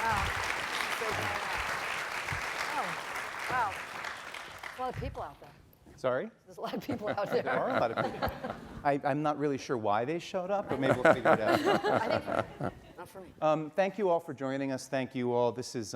Wow. Oh, wow. There's a lot of people out there. Sorry? There's a lot of people out there. There are a lot of people. I'm not really sure why they showed up, but maybe we'll figure it out. I think not for me. Thank you all for joining us. Thank you all. This is,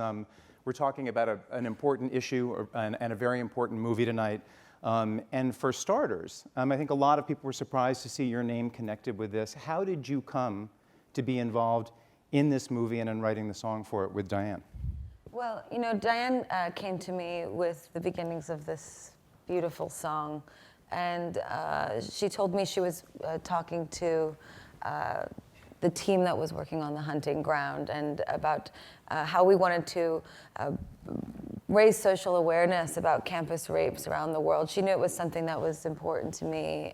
we're talking about an important issue and a very important movie tonight. And for starters, I think a lot of people were surprised to see your name connected with this. How did you come to be involved in this movie and in writing the song for it with Diane? Well, you know, Diane came to me with the beginnings of this beautiful song, and she told me she was talking to the team that was working on The Hunting Ground and about how we wanted to raise social awareness about campus rapes around the world. She knew it was something that was important to me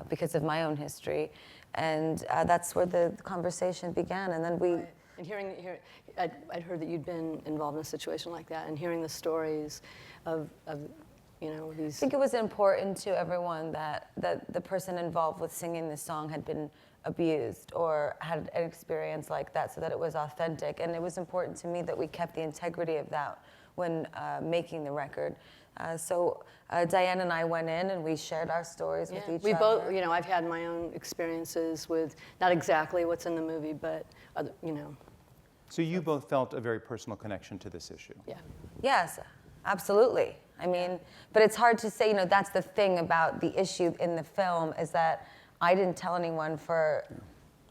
because of my own history, and that's where the conversation began. And then we... Right. And I'd heard that you'd been involved in a situation like that, and hearing the stories of you know, these... I think it was important to everyone that the person involved with singing this song had been abused or had an experience like that, so that it was authentic. And it was important to me that we kept the integrity of that when making the record. So Diane and I went in and we shared our stories with each other. We both, you know, I've had my own experiences with not exactly what's in the movie, but other, you know. So you both felt a very personal connection to this issue. Yeah. Yes, absolutely. I mean, but it's hard to say, you know, that's the thing about the issue in the film is that I didn't tell anyone for,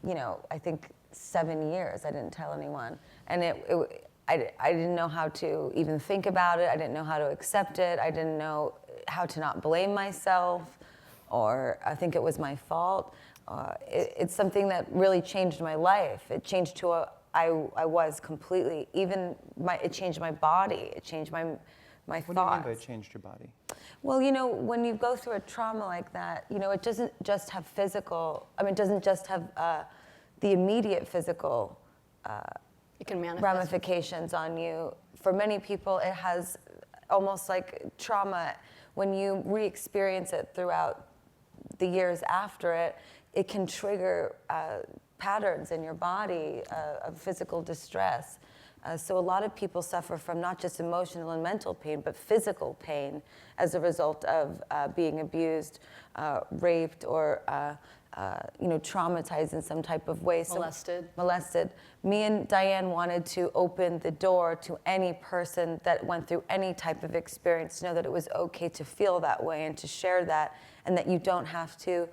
you know, I think 7 years I didn't tell anyone. And I didn't know how to even think about it. I didn't know how to accept it. I didn't know how to not blame myself, or I think it was my fault. It's something that really changed my life. It changed to I was completely, it changed my body. It changed my thoughts. What do you mean by it changed your body? Well, you know, when you go through a trauma like that, you know, it doesn't just have physical, I mean, it doesn't just have the immediate physical it can manifest ramifications on you. For many people, it has almost like trauma. When you re-experience it throughout the years after it, it can trigger patterns in your body of physical distress. So a lot of people suffer from not just emotional and mental pain, but physical pain as a result of being abused, raped, or you know, traumatized in some type of way. Molested. Me and Diane wanted to open the door to any person that went through any type of experience to know that it was okay to feel that way and to share that, and that you don't have to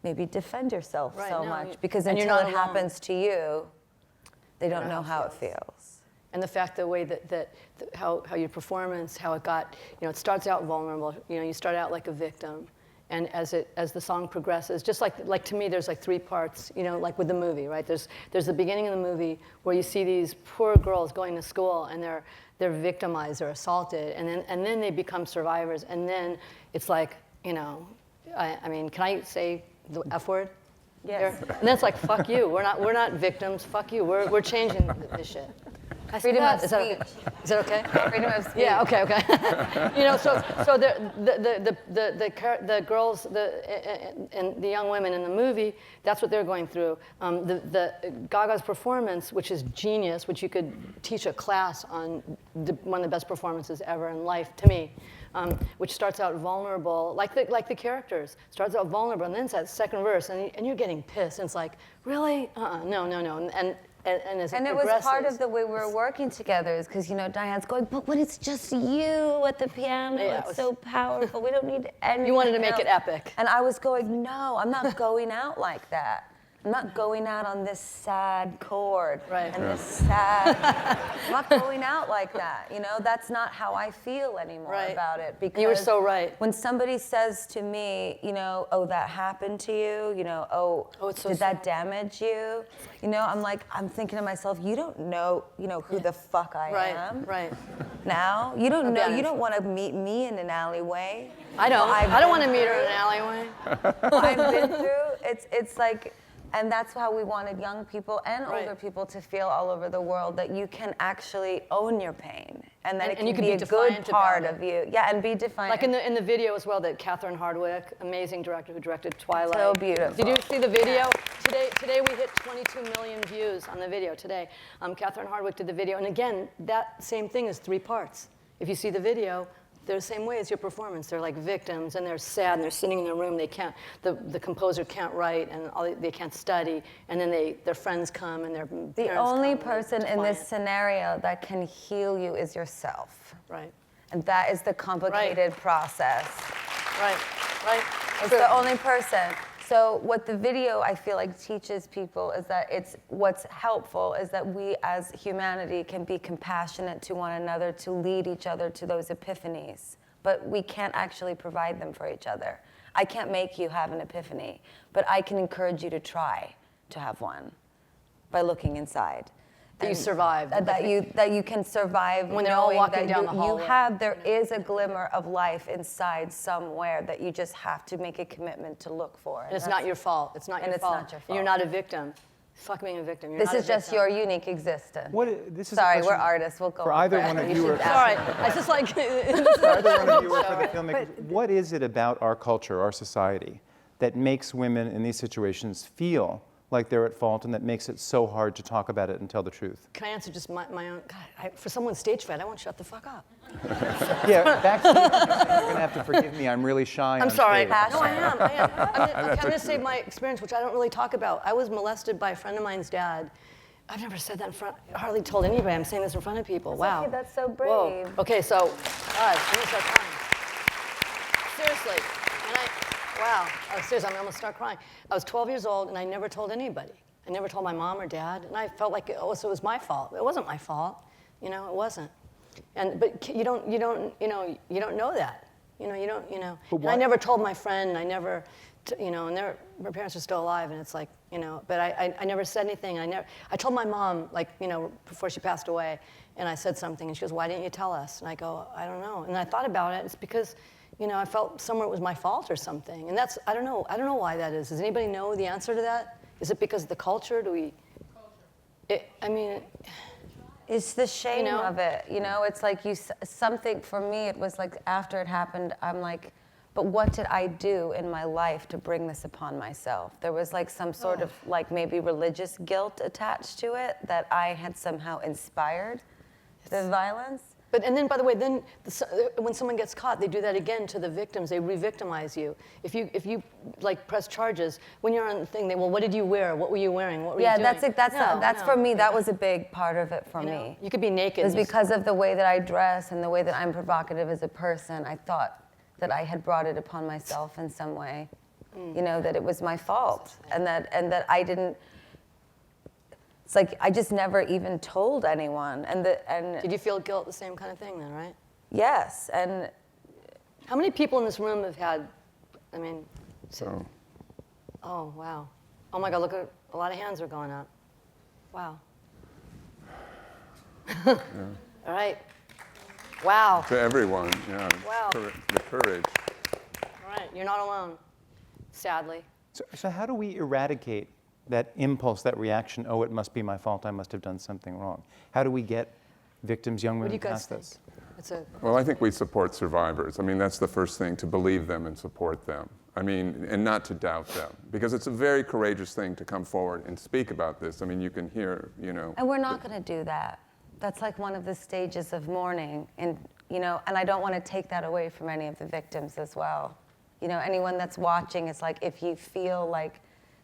maybe defend yourself much, because until it happens to you, they don't know how it feels. And the fact, the way that how your performance, how it got, you know, it starts out vulnerable. You know, you start out like a victim, and as the song progresses, just like to me, there's like 3 parts. You know, like with the movie, right? There's the beginning of the movie where you see these poor girls going to school and they're victimized, they're assaulted, and then they become survivors, and then it's like, you know, I mean, can I say the F word? Yes. And then it's like, fuck you. We're not victims. Fuck you. We're changing this shit. Freedom of speech. Is that okay? Freedom of speech. Yeah. Okay. You know, so the girls, and the young women in the movie, that's what they're going through. The Gaga's performance, which is genius, which you could teach a class on, one of the best performances ever in life to me. Which starts out vulnerable, like the characters, starts out vulnerable, and then it's that second verse, and you're getting pissed, and it's like, really? No, and as it was part of the way we were working together, is because, you know, Diane's going, but when it's just you at the piano, it's so powerful, we don't need anything. You wanted to make it epic. And I was going, no, I'm not going out like that. I'm not going out on this sad chord and this sad. I'm not going out like that. You know, that's not how I feel anymore about it. Because you were so right. When somebody says to me, you know, oh, that happened to you, you know, did that damage you? You know, I'm thinking to myself, you don't know, you know, who the fuck I am. Right. Now, you don't know, you don't want to meet me in an alleyway. I don't want to meet her in an alleyway. I've been through, it's like, And that's how we wanted young people and older people to feel all over the world, that you can actually own your pain, and that it can be a good part of you. Yeah, and be defiant. Like in the video as well, that Catherine Hardwicke, amazing director who directed Twilight. So beautiful. Did you see the video? Today we hit 22 million views on the video today. Catherine Hardwicke did the video, and again, that same thing is 3 parts. If you see the video, they're the same way as your performance. They're like victims, and they're sad, and they're sitting in their room. They can't. The composer can't write, and they can't study. And then their friends come, and their parents the only come, person in this scenario that can heal you is yourself. Right. And that is the complicated process. Right. It's the only person. So what the video, I feel like, teaches people is that what's helpful is that we as humanity can be compassionate to one another, to lead each other to those epiphanies. But we can't actually provide them for each other. I can't make you have an epiphany, but I can encourage you to try to have one by looking inside. That you survived. That you can survive when they're all walking down the hallway. There is a glimmer of life inside somewhere that you just have to make a commitment to look for. And it's not your fault. It's not your fault. Not your fault. You're not a victim. Fuck being a victim. This is just your unique existence. Sorry, we're artists. We'll go for either one of you. Sorry, I just like. For either one of you or for the filmmakers, what is it about our culture, our society, that makes women in these situations feel like they're at fault, and that makes it so hard to talk about it and tell the truth? Can I answer just my own? God, for someone stage fright, I won't shut the fuck up. Yeah, back to you. You're going to have to forgive me. I'm really shy. I'm sorry. Stage. No, I am. I'm going to say my experience, which I don't really talk about. I was molested by a friend of mine's dad. I've never said that in front, hardly told anybody. I'm saying this in front of people. Wow. Okay, that's so brave. Whoa. Okay, so, God, I'm going to start crying. Seriously. Wow. Oh, seriously, I'm going to start crying. I was 12 years old, and I never told anybody. I never told my mom or dad, and I felt like it was my fault. It wasn't my fault. It wasn't. But you don't know that. And I never told my friend. I never, and her parents are still alive, and it's like, But I never said anything. I told my mom, before she passed away, and I said something, and she goes, "Why didn't you tell us?" And I go, "I don't know." And I thought about it. It's because, I felt somewhere it was my fault or something. And I don't know why that is. Does anybody know the answer to that? Is it because of the culture? It's the shame of it, It's like something, for me, it was like after it happened, I'm like, but what did I do in my life to bring this upon myself? There was like some sort of maybe religious guilt attached to it, that I had somehow inspired the violence. And then, by the way, when someone gets caught, they do that again to the victims. They re-victimize you. If you press charges, when you're on the thing, what did you wear? What were you wearing? What were you doing? That's for me. That was a big part of it for me. You could be naked. It was because of the way that I dress and the way that I'm provocative as a person. I thought that I had brought it upon myself in some way. That it was my fault, and that I didn't. It's like I just never even told anyone. And did you feel guilt? The same kind of thing, then, right? Yes. And how many people in this room have had? Oh wow! Oh my God! Look at a lot of hands are going up. Wow. Yeah. All right. Wow. To everyone, yeah. Wow. The courage. All right, you're not alone. Sadly. So how do we eradicate that impulse, that reaction, oh, it must be my fault, I must have done something wrong? How do we get victims, young women, past this? Well, I think we support survivors. That's the first thing, to believe them and support them. And not to doubt them. Because it's a very courageous thing to come forward and speak about this. You can hear, And we're not going to do that. That's like one of the stages of mourning. And I don't want to take that away from any of the victims as well. Anyone that's watching, it's like, if you feel like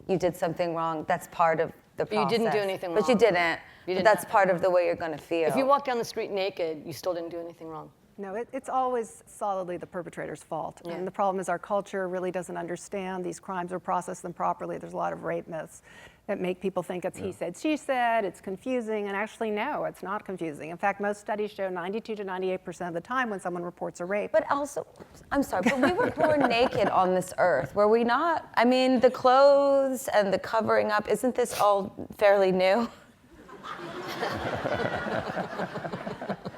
you did something wrong, that's part of the process. But you didn't do anything wrong. But you didn't. But that's part of the way you're going to feel. If you walk down the street naked, you still didn't do anything wrong. No, it's always solidly the perpetrator's fault. Yeah. And the problem is our culture really doesn't understand these crimes or process them properly. There's a lot of rape myths that make people think it's he said, she said, it's confusing, and actually no, it's not confusing. In fact, most studies show 92 to 98% of the time when someone reports a rape. But also, I'm sorry, but we were born naked on this earth, were we not? The clothes and the covering up, isn't this all fairly new?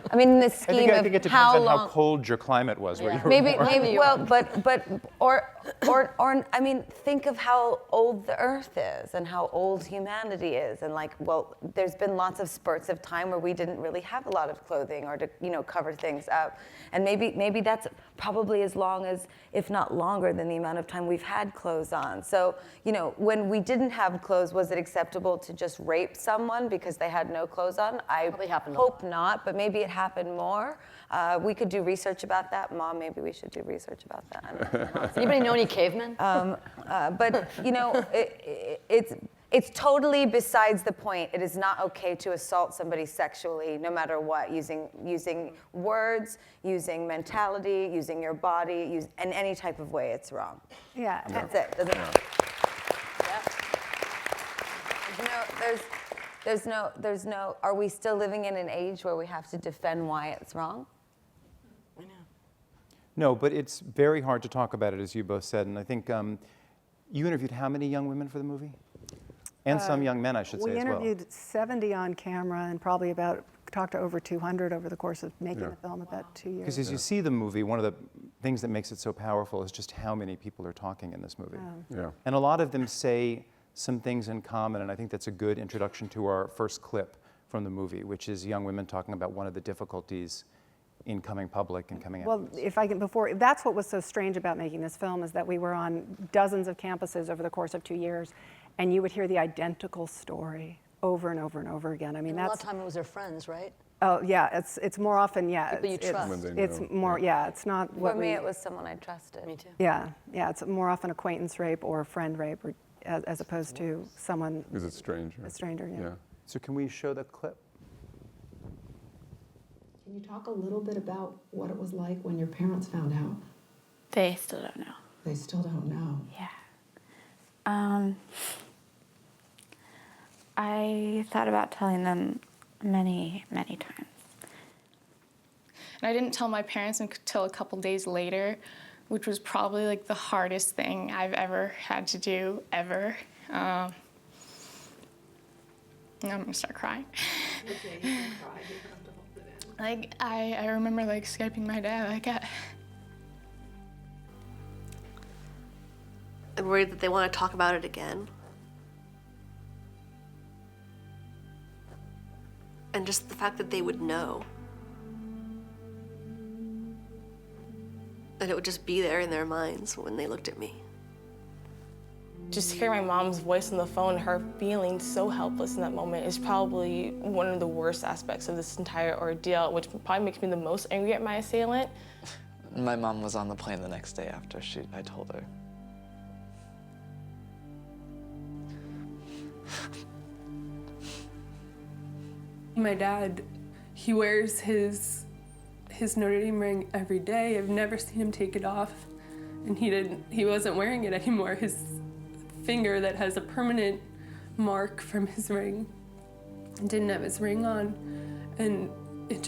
I mean, in the I scheme think it of depends how on long. how cold your climate was where you were Maybe, born. well, I mean, think of how old the Earth is and how old humanity is, and like, well, there's been lots of spurts of time where we didn't really have a lot of clothing or to, cover things up, and maybe that's probably as long as, if not longer than the amount of time we've had clothes on. So, when we didn't have clothes, was it acceptable to just rape someone because they had no clothes on? I Probably happened a hope not, but maybe it happened more. We could do research about that. Mom, maybe we should do research about that. Does anybody know any cavemen? But it's totally besides the point. It is not okay to assault somebody sexually, no matter what, using words, using mentality, using your body, in any type of way. It's wrong. Yeah. That's it. There's no. Are we still living in an age where we have to defend why it's wrong? I know. No, but it's very hard to talk about it, as you both said. And I think you interviewed how many young women for the movie? And some young men, I should say, We as well. interviewed 70 on camera and probably talked to over 200 over the course of making the film, about 2 years. Because as you see the movie, one of the things that makes it so powerful is just how many people are talking in this movie. Yeah. And a lot of them say some things in common, and I think that's a good introduction to our first clip from the movie, which is young women talking about one of the difficulties in coming public and coming out. Well, if I can, that's what was so strange about making this film, is that we were on dozens of campuses over the course of 2 years, and you would hear the identical story over and over and over again. I mean, And a lot of time it was their friends, right? Oh yeah, it's more often, yeah. People you trust. When they It's know, more, yeah. It's not For what me, we. it was someone I trusted. Me too. Yeah, it's more often acquaintance rape or friend rape, or, as opposed to someone Is it strange? a stranger. Yeah. Yeah. So can we show the clip? Can you talk a little bit about what it was like when your parents found out? They still don't know. They still don't know. Yeah. I thought about telling them many, many times. And I didn't tell my parents until a couple days later, which was probably like the hardest thing I've ever had to do, ever. I'm gonna start crying. Okay, you can cry. You have to hold it in. Like, I remember like Skyping my dad, like, I'm worried that they want to talk about it again. And just the fact that they would know. And it would just be there in their minds when they looked at me. Just hearing my mom's voice on the phone, her feeling so helpless in that moment is probably one of the worst aspects of this entire ordeal, which probably makes me the most angry at my assailant. My mom was on the plane the next day after I told her. My dad, he wears his Notre Dame ring every day. I've never seen him take it off, and he wasn't wearing it anymore. His finger that has a permanent mark from his ring didn't have his ring on, and it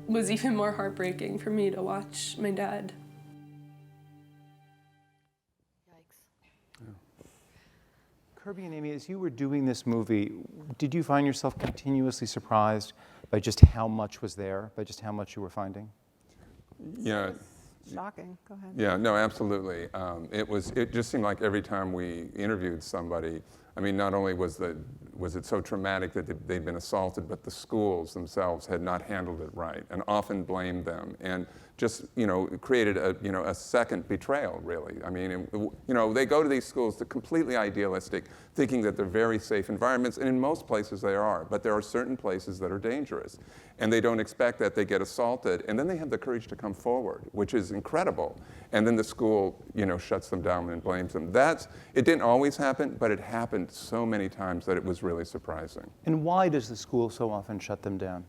was even more heartbreaking for me to watch my dad. Kirby and Amy, as you were doing this movie, did you find yourself continuously surprised by just how much was there, by just how much you were finding? Yeah. Shocking. Go ahead. Yeah, no, absolutely. It just seemed like every time we interviewed somebody, I mean, not only was it so traumatic that they'd been assaulted, but the schools themselves had not handled it right and often blamed them and just, created a second betrayal, really. I mean, they go to these schools, they're completely idealistic, thinking that they're very safe environments, and in most places they are, but there are certain places that are dangerous. And they don't expect that, they get assaulted, and then they have the courage to come forward, which is incredible. And then the school, shuts them down and blames them. It didn't always happen, but it happened so many times that it was really surprising. And why does the school so often shut them down?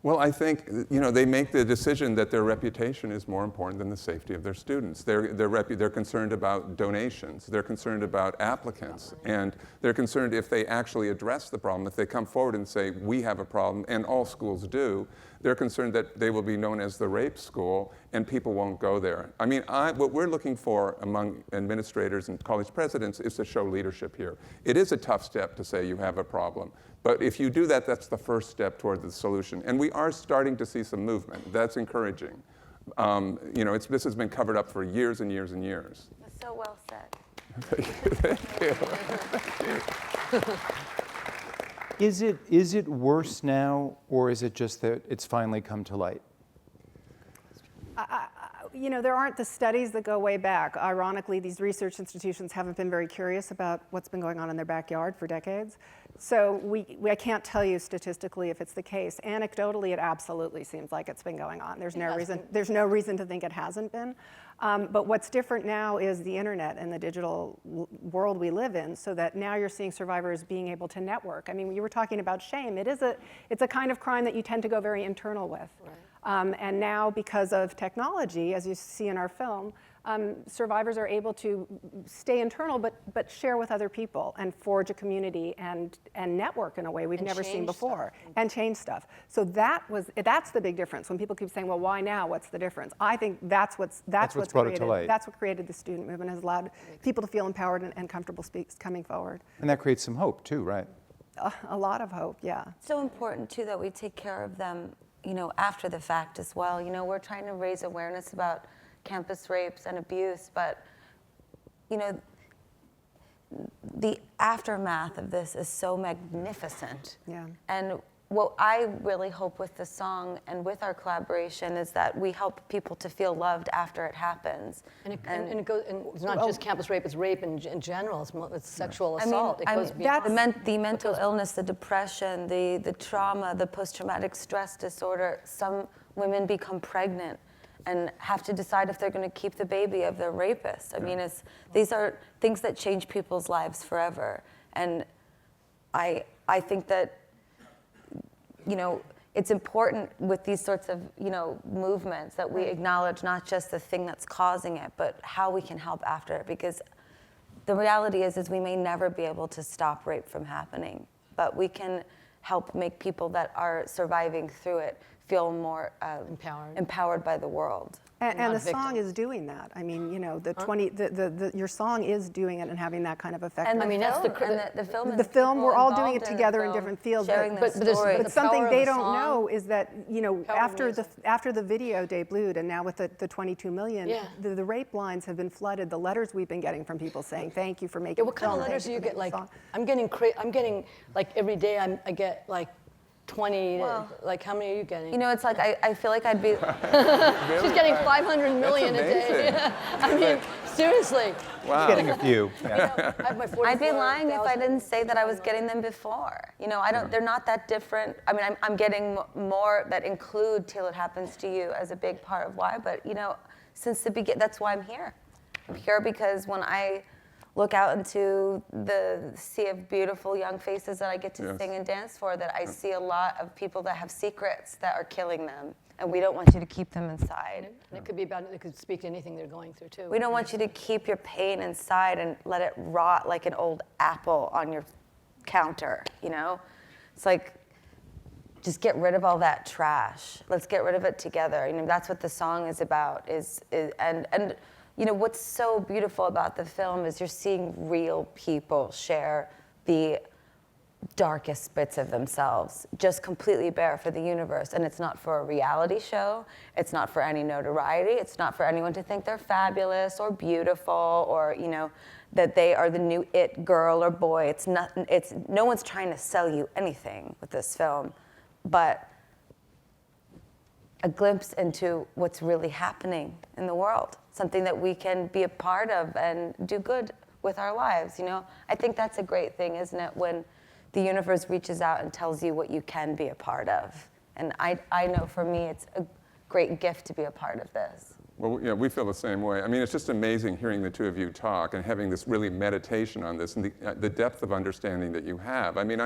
Well, I think, they make the decision that their reputation is more important than the safety of their students. They're concerned about donations. They're concerned about applicants. And they're concerned if they actually address the problem, if they come forward and say, we have a problem, and all schools do, they're concerned that they will be known as the rape school, and people won't go there. I mean, what we're looking for among administrators and college presidents is to show leadership here. It is a tough step to say you have a problem, but if you do that, that's the first step toward the solution. And we are starting to see some movement. That's encouraging. You know, this has been covered up for years and years and years. That's so well said. Thank you. Is it worse now, or is it just that it's finally come to light? You know, there aren't the studies that go way back. Ironically, these research institutions haven't been very curious about what's been going on in their backyard for decades. So I can't tell you statistically if it's the case. Anecdotally, it absolutely seems like it's been going on. There's no reason to think it hasn't been. But what's different now is the internet and the digital world we live in, so that now you're seeing survivors being able to network. I mean, you were talking about shame. It's a kind of crime that you tend to go very internal with. Right. And now, because of technology, as you see in our film, survivors are able to stay internal, but share with other people and forge a community and network in a way we've never seen before, and change stuff. So that's the big difference. When people keep saying, "Well, why now? What's the difference?" I think that's what's brought created, it to light. That's what created the student movement, has allowed people to feel empowered and comfortable coming forward. And that creates some hope too, right? A lot of hope, yeah. It's so important too that we take care of them, you know, after the fact as well. You know, we're trying to raise awareness about campus rapes and abuse, but, you know, the aftermath of this is so magnificent. Yeah. And what I really hope with the song and with our collaboration is that we help people to feel loved after it happens. And it's not just campus rape, it's rape in general. It's sexual assault. I mean, it goes beyond. the mental illness, the depression, the trauma, the post-traumatic stress disorder. Some women become pregnant and have to decide if they're going to keep the baby of their rapist. I mean, these are things that change people's lives forever. And I think that, you know, it's important with these sorts of, you know, movements that we acknowledge not just the thing that's causing it, but how we can help after it. Because the reality is we may never be able to stop rape from happening, but we can help make people that are surviving through it feel more empowered by the world. And the song is doing that. I mean, you know, your song is doing it and having that kind of effect. And I mean, that's the film. We're all doing it together in different fields. But something they don't know is that, you know, after the video debuted, and now with the 22 million, the rape lines have been flooded. The letters we've been getting from people saying, "Thank you for making." What kind of letters do you get? Like, I'm getting like every day I get like 20, like how many are you getting? You know, it's like I feel like I'd be... She's getting 500 million a day. I mean, seriously. Wow. Getting a few. Yeah. You know, I have my I'd be lying if I didn't say that I was getting them before. You know, they're not that different. I mean, I'm getting more that include Till It Happens to You as a big part of why, but you know, since the beginning, that's why I'm here. I'm here because when I look out into the sea of beautiful young faces that I get to sing and dance for, that I see a lot of people that have secrets that are killing them, and we don't want you to keep them inside. And it could be about, it could speak to anything they're going through too. We don't want you to keep your pain inside and let it rot like an old apple on your counter, you know? It's like, just get rid of all that trash. Let's get rid of it together. You know, that's what the song is about, and you know, what's so beautiful about the film is you're seeing real people share the darkest bits of themselves, just completely bare for the universe. And it's not for a reality show. It's not for any notoriety. It's not for anyone to think they're fabulous or beautiful or, you know, that they are the new it girl or boy. No one's trying to sell you anything with this film, but a glimpse into what's really happening in the world, something that we can be a part of and do good with our lives, you know? I think that's a great thing, isn't it, when the universe reaches out and tells you what you can be a part of. And I know for me, it's a great gift to be a part of this. Well, yeah, we feel the same way. I mean, it's just amazing hearing the two of you talk and having this really meditation on this and the depth of understanding that you have. I mean,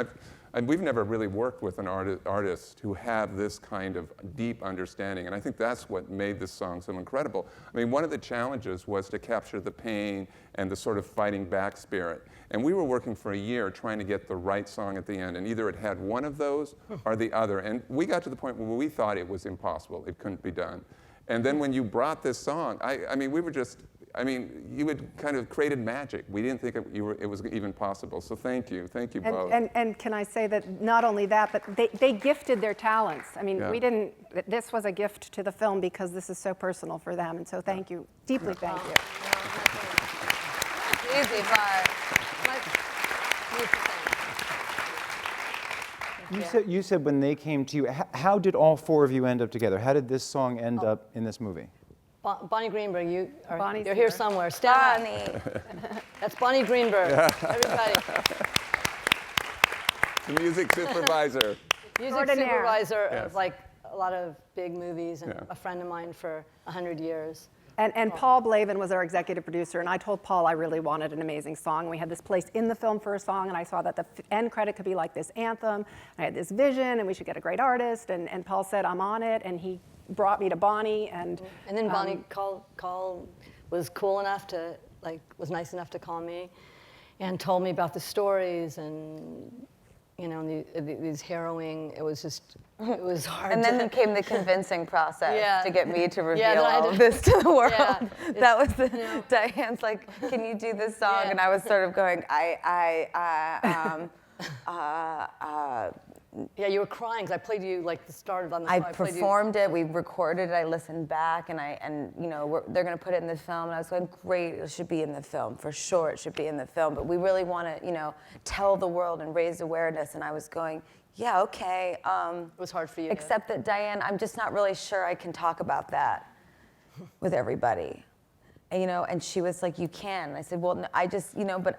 we've never really worked with an artist who have this kind of deep understanding, and I think that's what made this song so incredible. I mean, one of the challenges was to capture the pain and the sort of fighting back spirit. And we were working for a year trying to get the right song at the end, and either it had one of those or the other. And we got to the point where we thought it was impossible, it couldn't be done. And then when you brought this song, I mean, we were just, I mean, you had kind of created magic. We didn't think it was even possible. So thank you both. And can I say that not only that, but they gifted their talents. I mean, Yeah. this was a gift to the film because this is so personal for them. And so thank you, deeply thank you. Easy part. You said when they came to you, how did all four of you end up together? How did this song end up in this movie? Bonnie Greenberg, Bonnie's you're here here. somewhere. Stand Bonnie. up. That's Bonnie Greenberg. Everybody. The music supervisor. Music supervisor of like a lot of big movies and a friend of mine for 100 years. And Paul Blavin was our executive producer, and I told Paul I really wanted an amazing song. We had this place in the film for a song, and I saw that the end credit could be like this anthem. I had this vision, and we should get a great artist, and Paul said, I'm on it, and he brought me to Bonnie. And then Bonnie was cool enough to, was nice enough to call me and told me about the stories and, you know, these harrowing, it was hard. And then came the convincing process to get me to reveal all of this to the world. Yeah, that was Diane's like, can you do this song? Yeah. And I was sort of going, yeah, you were crying because I played you like the start of on the I song. performed it, we recorded it, I listened back, and you know, they're going to put it in the film, and I was going, great, it should be in the film, for sure it should be in the film, but we really want to, you know, tell the world and raise awareness, and I was going, yeah, okay. It was hard for you. Except that, Diane, I'm just not really sure I can talk about that with everybody. And, you know, and she was like, you can. And I said, well, no, I just, you know, but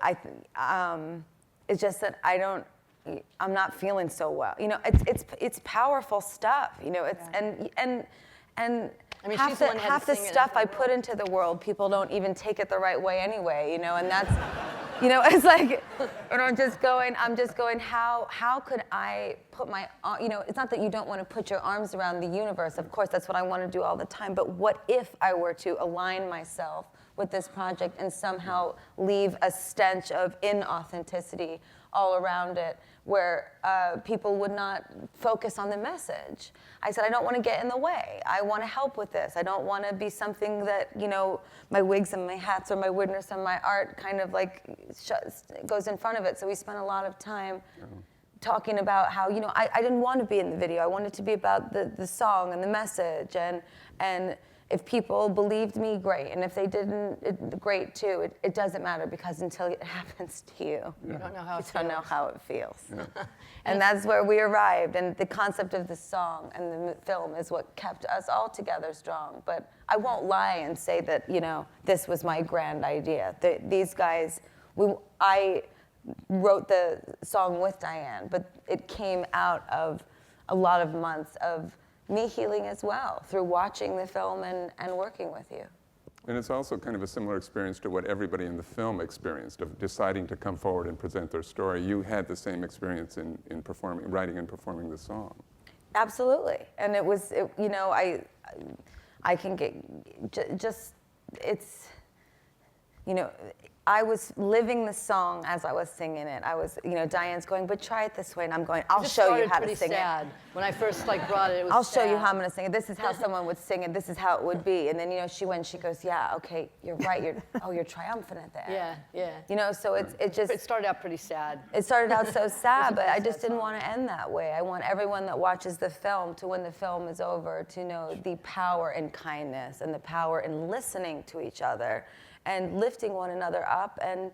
it's just that I'm not feeling so well. You know, it's powerful stuff. You know, it's and I mean, half the stuff I put into the world, people don't even take it the right way anyway. You know, and that's, you know, it's like, and I'm just going, how could I put my, you know, it's not that you don't want to put your arms around the universe. Of course, that's what I want to do all the time. But what if I were to align myself with this project and somehow leave a stench of inauthenticity all around it, where people would not focus on the message? I said, I don't want to get in the way. I want to help with this. I don't want to be something that, you know, my wigs and my hats or my weirdness and my art kind of like goes in front of it. So we spent a lot of time talking about how, you know, I didn't want to be in the video. I wanted to be about the song and the message, and if people believed me, great. And if they didn't, great too. It doesn't matter, because until it happens to you, you don't know how it feels. don't know how it feels. Yeah. And that's where we arrived. And the concept of the song and the film is what kept us all together strong. But I won't lie and say that, you know, this was my grand idea. These guys, I wrote the song with Diane, but it came out of a lot of months of me healing as well through watching the film and working with you. And it's also kind of a similar experience to what everybody in the film experienced, of deciding to come forward and present their story. You had the same experience in performing, writing and performing the song. Absolutely. And it was, you know, I can get, it's, you know, I was living the song as I was singing it. I was, you know, Diane's going, but try it this way. And I'm going, I'll show you how to sing sad. When I first brought it, it was I'll sad. show you how I'm going to sing it. This is how someone would sing it. This is how it would be. And then, you know, she goes, yeah, okay, you're right. You're triumphant at the end. Yeah, yeah. You know, so it started out pretty sad. It started out so sad, but I just didn't want to end that way. I want everyone that watches the film to, when the film is over, to know the power in kindness and the power in listening to each other and lifting one another up. And,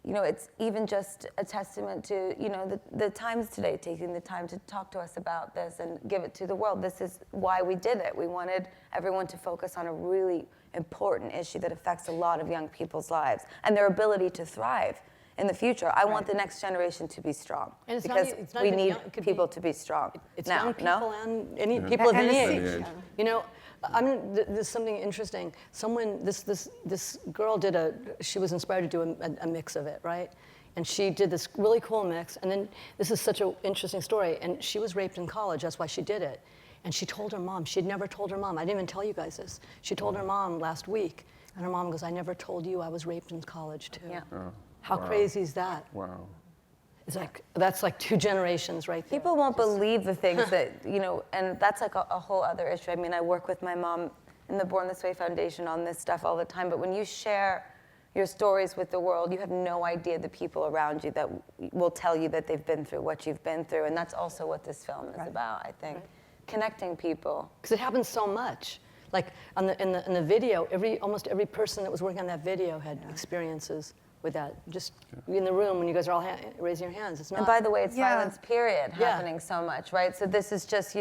you know, it's even just a testament to, you know, the Times today taking the time to talk to us about this and give it to the world. This is why we did it. We wanted everyone to focus on a really important issue that affects a lot of young people's lives and their ability to thrive in the future. I want the next generation to be strong, and because we need people to be strong. It's now, young people and any people of any age. You know, there's something interesting. This girl she was inspired to do a mix of it, right? And she did this really cool mix. And then this is such an interesting story. And she was raped in college. That's why she did it. And she told her mom. She had never told her mom. I didn't even tell you guys this. She told her mom last week. And her mom goes, I never told you I was raped in college too. Yeah. How crazy is that? Wow. It's like, that's like 2 generations right there. People won't believe the things that, you know, and that's like a whole other issue. I mean, I work with my mom in the Born This Way Foundation on this stuff all the time, but when you share your stories with the world, you have no idea the people around you that will tell you that they've been through what you've been through, and that's also what this film is about, I think. Connecting people. Because it happens so much. Like in the video, almost every person that was working on that video had experiences with that. Just in the room when you guys are all raising your hands. It's not. And by the way, it's violence period happening so much, right? So this is just,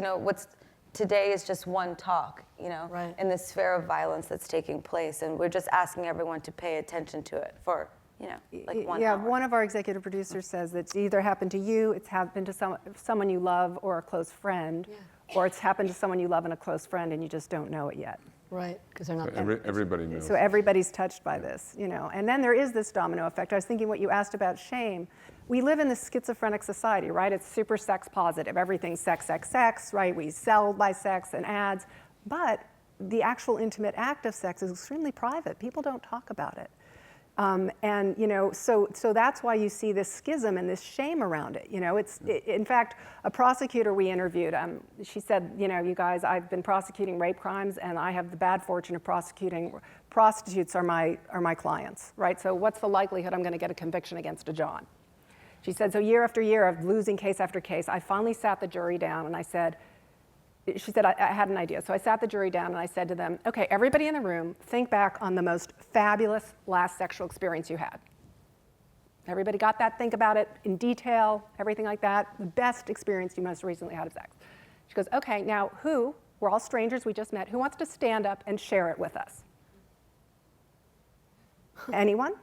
today is just one talk, in the sphere of violence that's taking place, and we're just asking everyone to pay attention to it for, like 1 hour. One of our executive producers says that it's either happened to you, it's happened to someone you love or a close friend, or it's happened to someone you love and a close friend and you just don't know it yet. Right, because they're not everybody knows. So everybody's touched by this, And then there is this domino effect. I was thinking what you asked about shame. We live in this schizophrenic society, right? It's super sex positive. Everything's sex, sex, sex, right? We sell by sex and ads. But the actual intimate act of sex is extremely private. People don't talk about it. So that's why you see this schism and this shame around it. In fact, a prosecutor we interviewed, she said, you guys, I've been prosecuting rape crimes, and I have the bad fortune of prosecuting prostitutes are my clients, right? So what's the likelihood I'm going to get a conviction against a John? She said, so year after year of losing case after case, I finally sat the jury down and I said, she said, I had an idea. So I sat the jury down and I said to them, okay, everybody in the room, think back on the most fabulous last sexual experience you had. Everybody got that? Think about it in detail, everything like that. The best experience you most recently had of sex. She goes, okay, now we're all strangers we just met, who wants to stand up and share it with us? Anyone?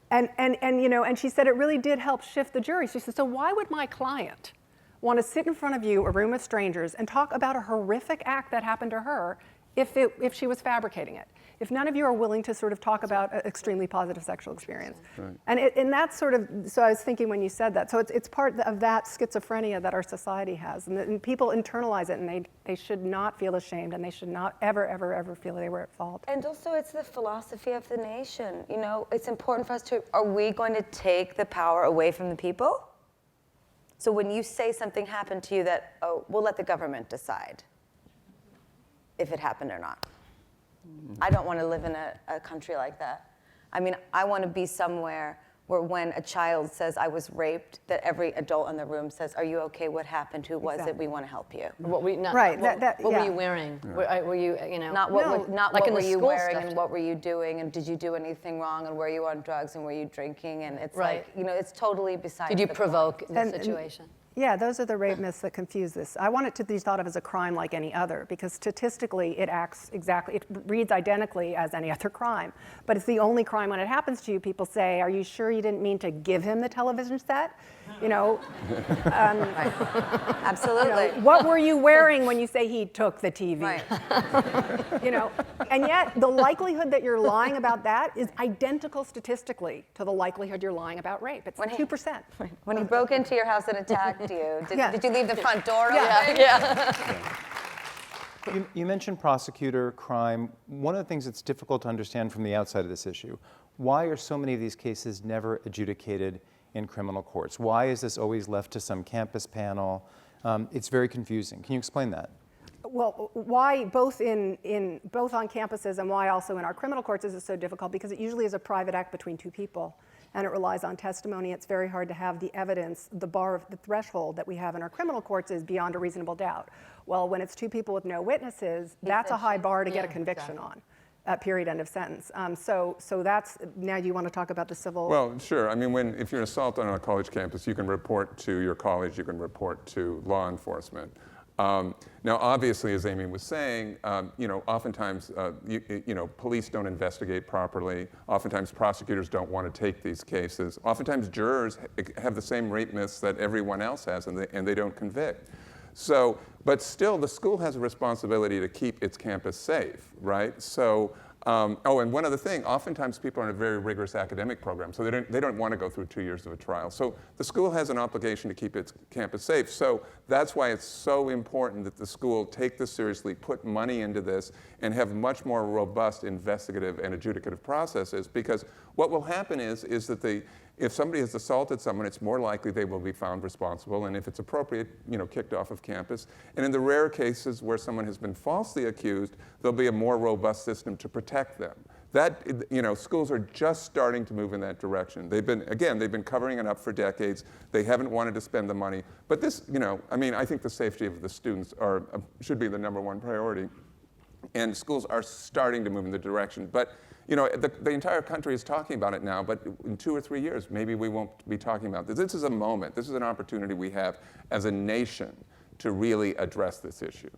And she said it really did help shift the jury. She said, so why would my client want to sit in front of you, a room of strangers, and talk about a horrific act that happened to her if she was fabricating it? If none of you are willing to sort of talk about an extremely positive sexual experience. Right. And that's sort of, so I was thinking when you said that, so it's part of that schizophrenia that our society has. And people internalize it, and they should not feel ashamed, and they should not ever, ever, ever feel they were at fault. And also it's the philosophy of the nation. It's important for us are we going to take the power away from the people? So when you say something happened to you that, we'll let the government decide if it happened or not. I don't want to live in a country like that. I mean, I want to be somewhere where when a child says, I was raped, that every adult in the room says, are you okay? What happened? Who was it? We want to help you. What were you wearing? Yeah. Were you, Not what were you wearing stuff. And what were you doing, and did you do anything wrong, and were you on drugs, and were you drinking? And it's it's totally beside the point. Did you provoke the situation? Yeah, those are the rape myths that confuse this. I want it to be thought of as a crime like any other, because statistically it reads identically as any other crime. But it's the only crime when it happens to you. People say, are you sure you didn't mean to give him the television set? Absolutely. What were you wearing when you say he took the TV? Right. And yet the likelihood that you're lying about that is identical statistically to the likelihood you're lying about rape. It's 2%. When he broke into your house and attacked you, did you leave the front door open? Yeah. You mentioned prosecutor, crime. One of the things that's difficult to understand from the outside of this issue, why are so many of these cases never adjudicated in criminal courts? Why is this always left to some campus panel? It's very confusing. Can you explain that? Well, why both on campuses and why also in our criminal courts is it so difficult? Because it usually is a private act between two people, and it relies on testimony. It's very hard to have the evidence. The threshold that we have in our criminal courts is beyond a reasonable doubt. Well, when it's two people with no witnesses, that's a high bar to get a conviction on. Period, end of sentence. So that's, now you want to talk about the civil? Well, sure. I mean, if you're an assault on a college campus, you can report to your college, you can report to law enforcement. Now, obviously, as Amy was saying, oftentimes, police don't investigate properly. Oftentimes, prosecutors don't want to take these cases. Oftentimes, jurors have the same rape myths that everyone else has, and they don't convict. So, but still, the school has a responsibility to keep its campus safe, right? So, and one other thing, oftentimes people are in a very rigorous academic program, so they don't want to go through 2 years of a trial. So the school has an obligation to keep its campus safe. So that's why it's so important that the school take this seriously, put money into this, and have much more robust investigative and adjudicative processes, because what will happen is that if somebody has assaulted someone, it's more likely they will be found responsible, and if it's appropriate, kicked off of campus. And in the rare cases where someone has been falsely accused, there'll be a more robust system to protect them. That, schools are just starting to move in that direction. They've been covering it up for decades. They haven't wanted to spend the money. But this, I think the safety of the students should be the #1 priority. And schools are starting to move in the direction. But, the entire country is talking about it now, but in 2 or 3 years, maybe we won't be talking about this. This is a moment. This is an opportunity we have as a nation to really address this issue.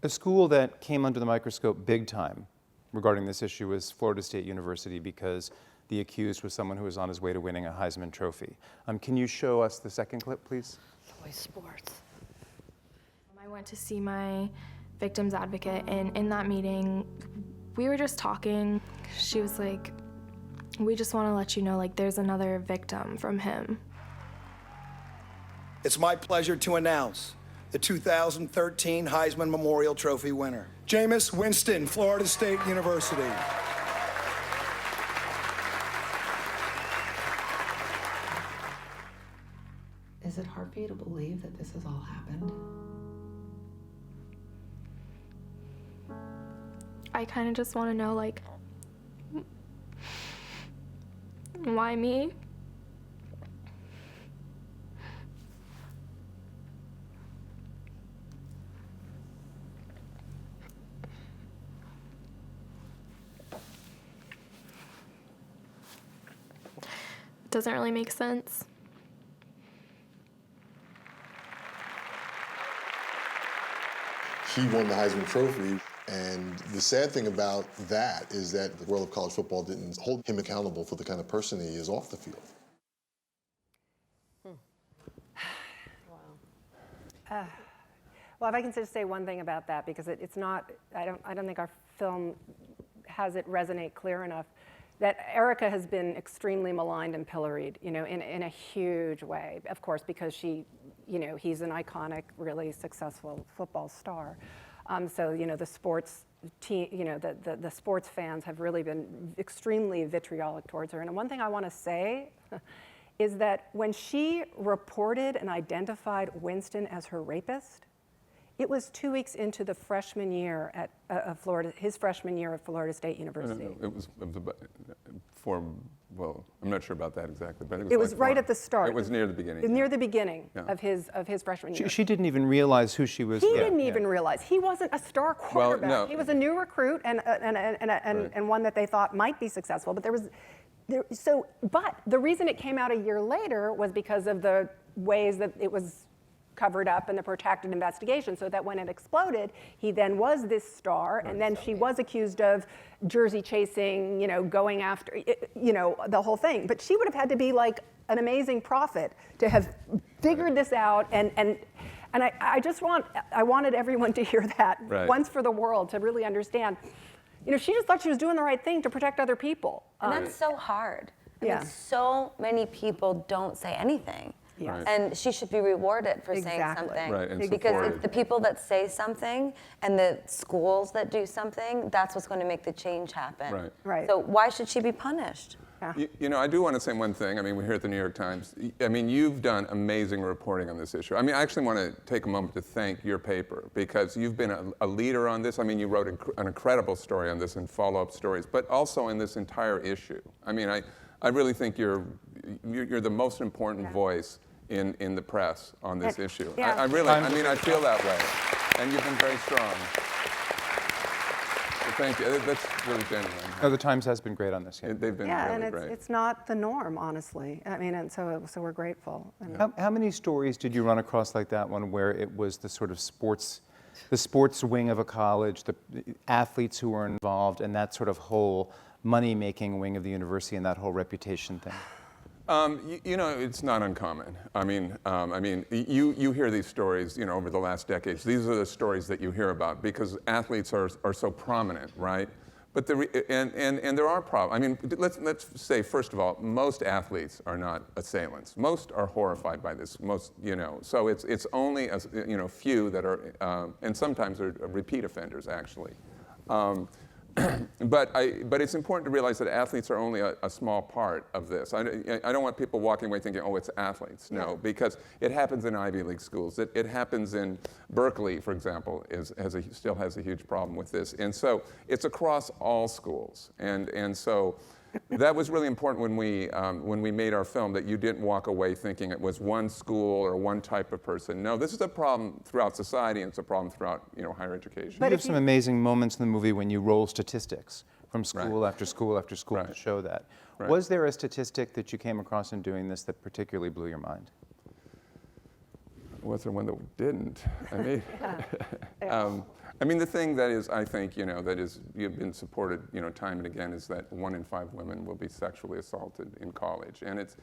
A school that came under the microscope big time regarding this issue was Florida State University, because the accused was someone who was on his way to winning a Heisman Trophy. Can you show us the second clip, please? Boy, sports. I went to see my victim's advocate, and in that meeting, we were just talking. She was like, we just want to let you know, like, there's another victim from him. It's my pleasure to announce the 2013 Heisman Memorial Trophy winner, Jameis Winston, Florida State University. Is it hard for you to believe that this has all happened? I kind of just want to know, like, why me? It doesn't really make sense. He won the Heisman Trophy. And the sad thing about that is that the world of college football didn't hold him accountable for the kind of person he is off the field. Well, if I can just say one thing about that, because it's not, I don't think our film has it resonate clear enough, that Erica has been extremely maligned and pilloried, in a huge way, of course, because he's an iconic, really successful football star. So, the sports team, the sports fans have really been extremely vitriolic towards her. And one thing I want to say is that when she reported and identified Winston as her rapist, it was 2 weeks into the freshman year at his freshman year at Florida State University. No, it was I'm not sure about that exactly, but it was right at the start. It was near the beginning. Near the beginning of his freshman year. She didn't even realize who she was. He didn't even realize. He wasn't a star quarterback. Well, no. He was a new recruit and one that they thought might be successful. But but the reason it came out a year later was because of the ways that it was covered up in the protracted investigation, so that when it exploded, he then was this star, and then she was accused of jersey chasing, going after, the whole thing. But she would have had to be like an amazing prophet to have figured this out, and I wanted everyone to hear that once for the world, to really understand. She just thought she was doing the right thing to protect other people. And that's so hard. I mean, so many people don't say anything. Yes. And she should be rewarded for saying something. Right, and because supported. it's the people that say something and the schools that do something, that's what's going to make the change happen. Right. So why should she be punished? I do want to say one thing. I mean, we're here at the New York Times. I mean, you've done amazing reporting on this issue. I mean, I actually want to take a moment to thank your paper, because you've been a leader on this. I mean, you wrote an incredible story on this and follow-up stories, but also in this entire issue. I mean, I really think you're the most important voice in the press on this issue. I feel that way. And you've been very strong. So thank you. That's really genuine. No, the Times has been great on this. They've been really great. It's not the norm, honestly. I mean, and so we're grateful. How many stories did you run across like that one, where it was the sort of the sports wing of a college, the athletes who were involved, and that sort of whole money-making wing of the university and that whole reputation thing? It's not uncommon. I mean, you hear these stories, over the last decades. These are the stories that you hear about because athletes are so prominent, right? But and there are problems. I mean, let's say first of all, most athletes are not assailants. Most are horrified by this. So it's only few that are, and sometimes are repeat offenders actually. but it's important to realize that athletes are only a small part of this. I don't want people walking away thinking, oh, it's athletes. No, because it happens in Ivy League schools. It happens in Berkeley, for example, still has a huge problem with this. And so it's across all schools. And so that was really important when we made our film, that you didn't walk away thinking it was one school or one type of person. No, this is a problem throughout society, and it's a problem throughout higher education. But you have some amazing moments in the movie when you roll statistics from school after school after school to show that. Right. Was there a statistic that you came across in doing this that particularly blew your mind? Was there one that didn't? I mean, the thing that is, I think, that is, you've been supported, time and again, is that 1 in 5 women will be sexually assaulted in college, and it's,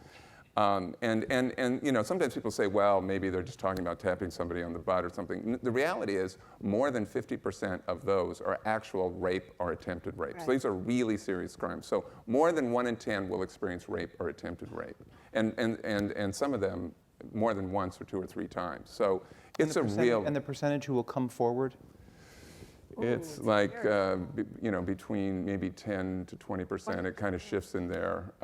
sometimes people say, well, maybe they're just talking about tapping somebody on the butt or something. The reality is, more than 50% of those are actual rape or attempted rape. Right. So these are really serious crimes. So more than 1 in 10 will experience rape or attempted rape, and some of them more than once or 2 or 3 times. So it's a real. And the percentage who will come forward? It's like, between maybe 10 to 20%. It kind of shifts in there.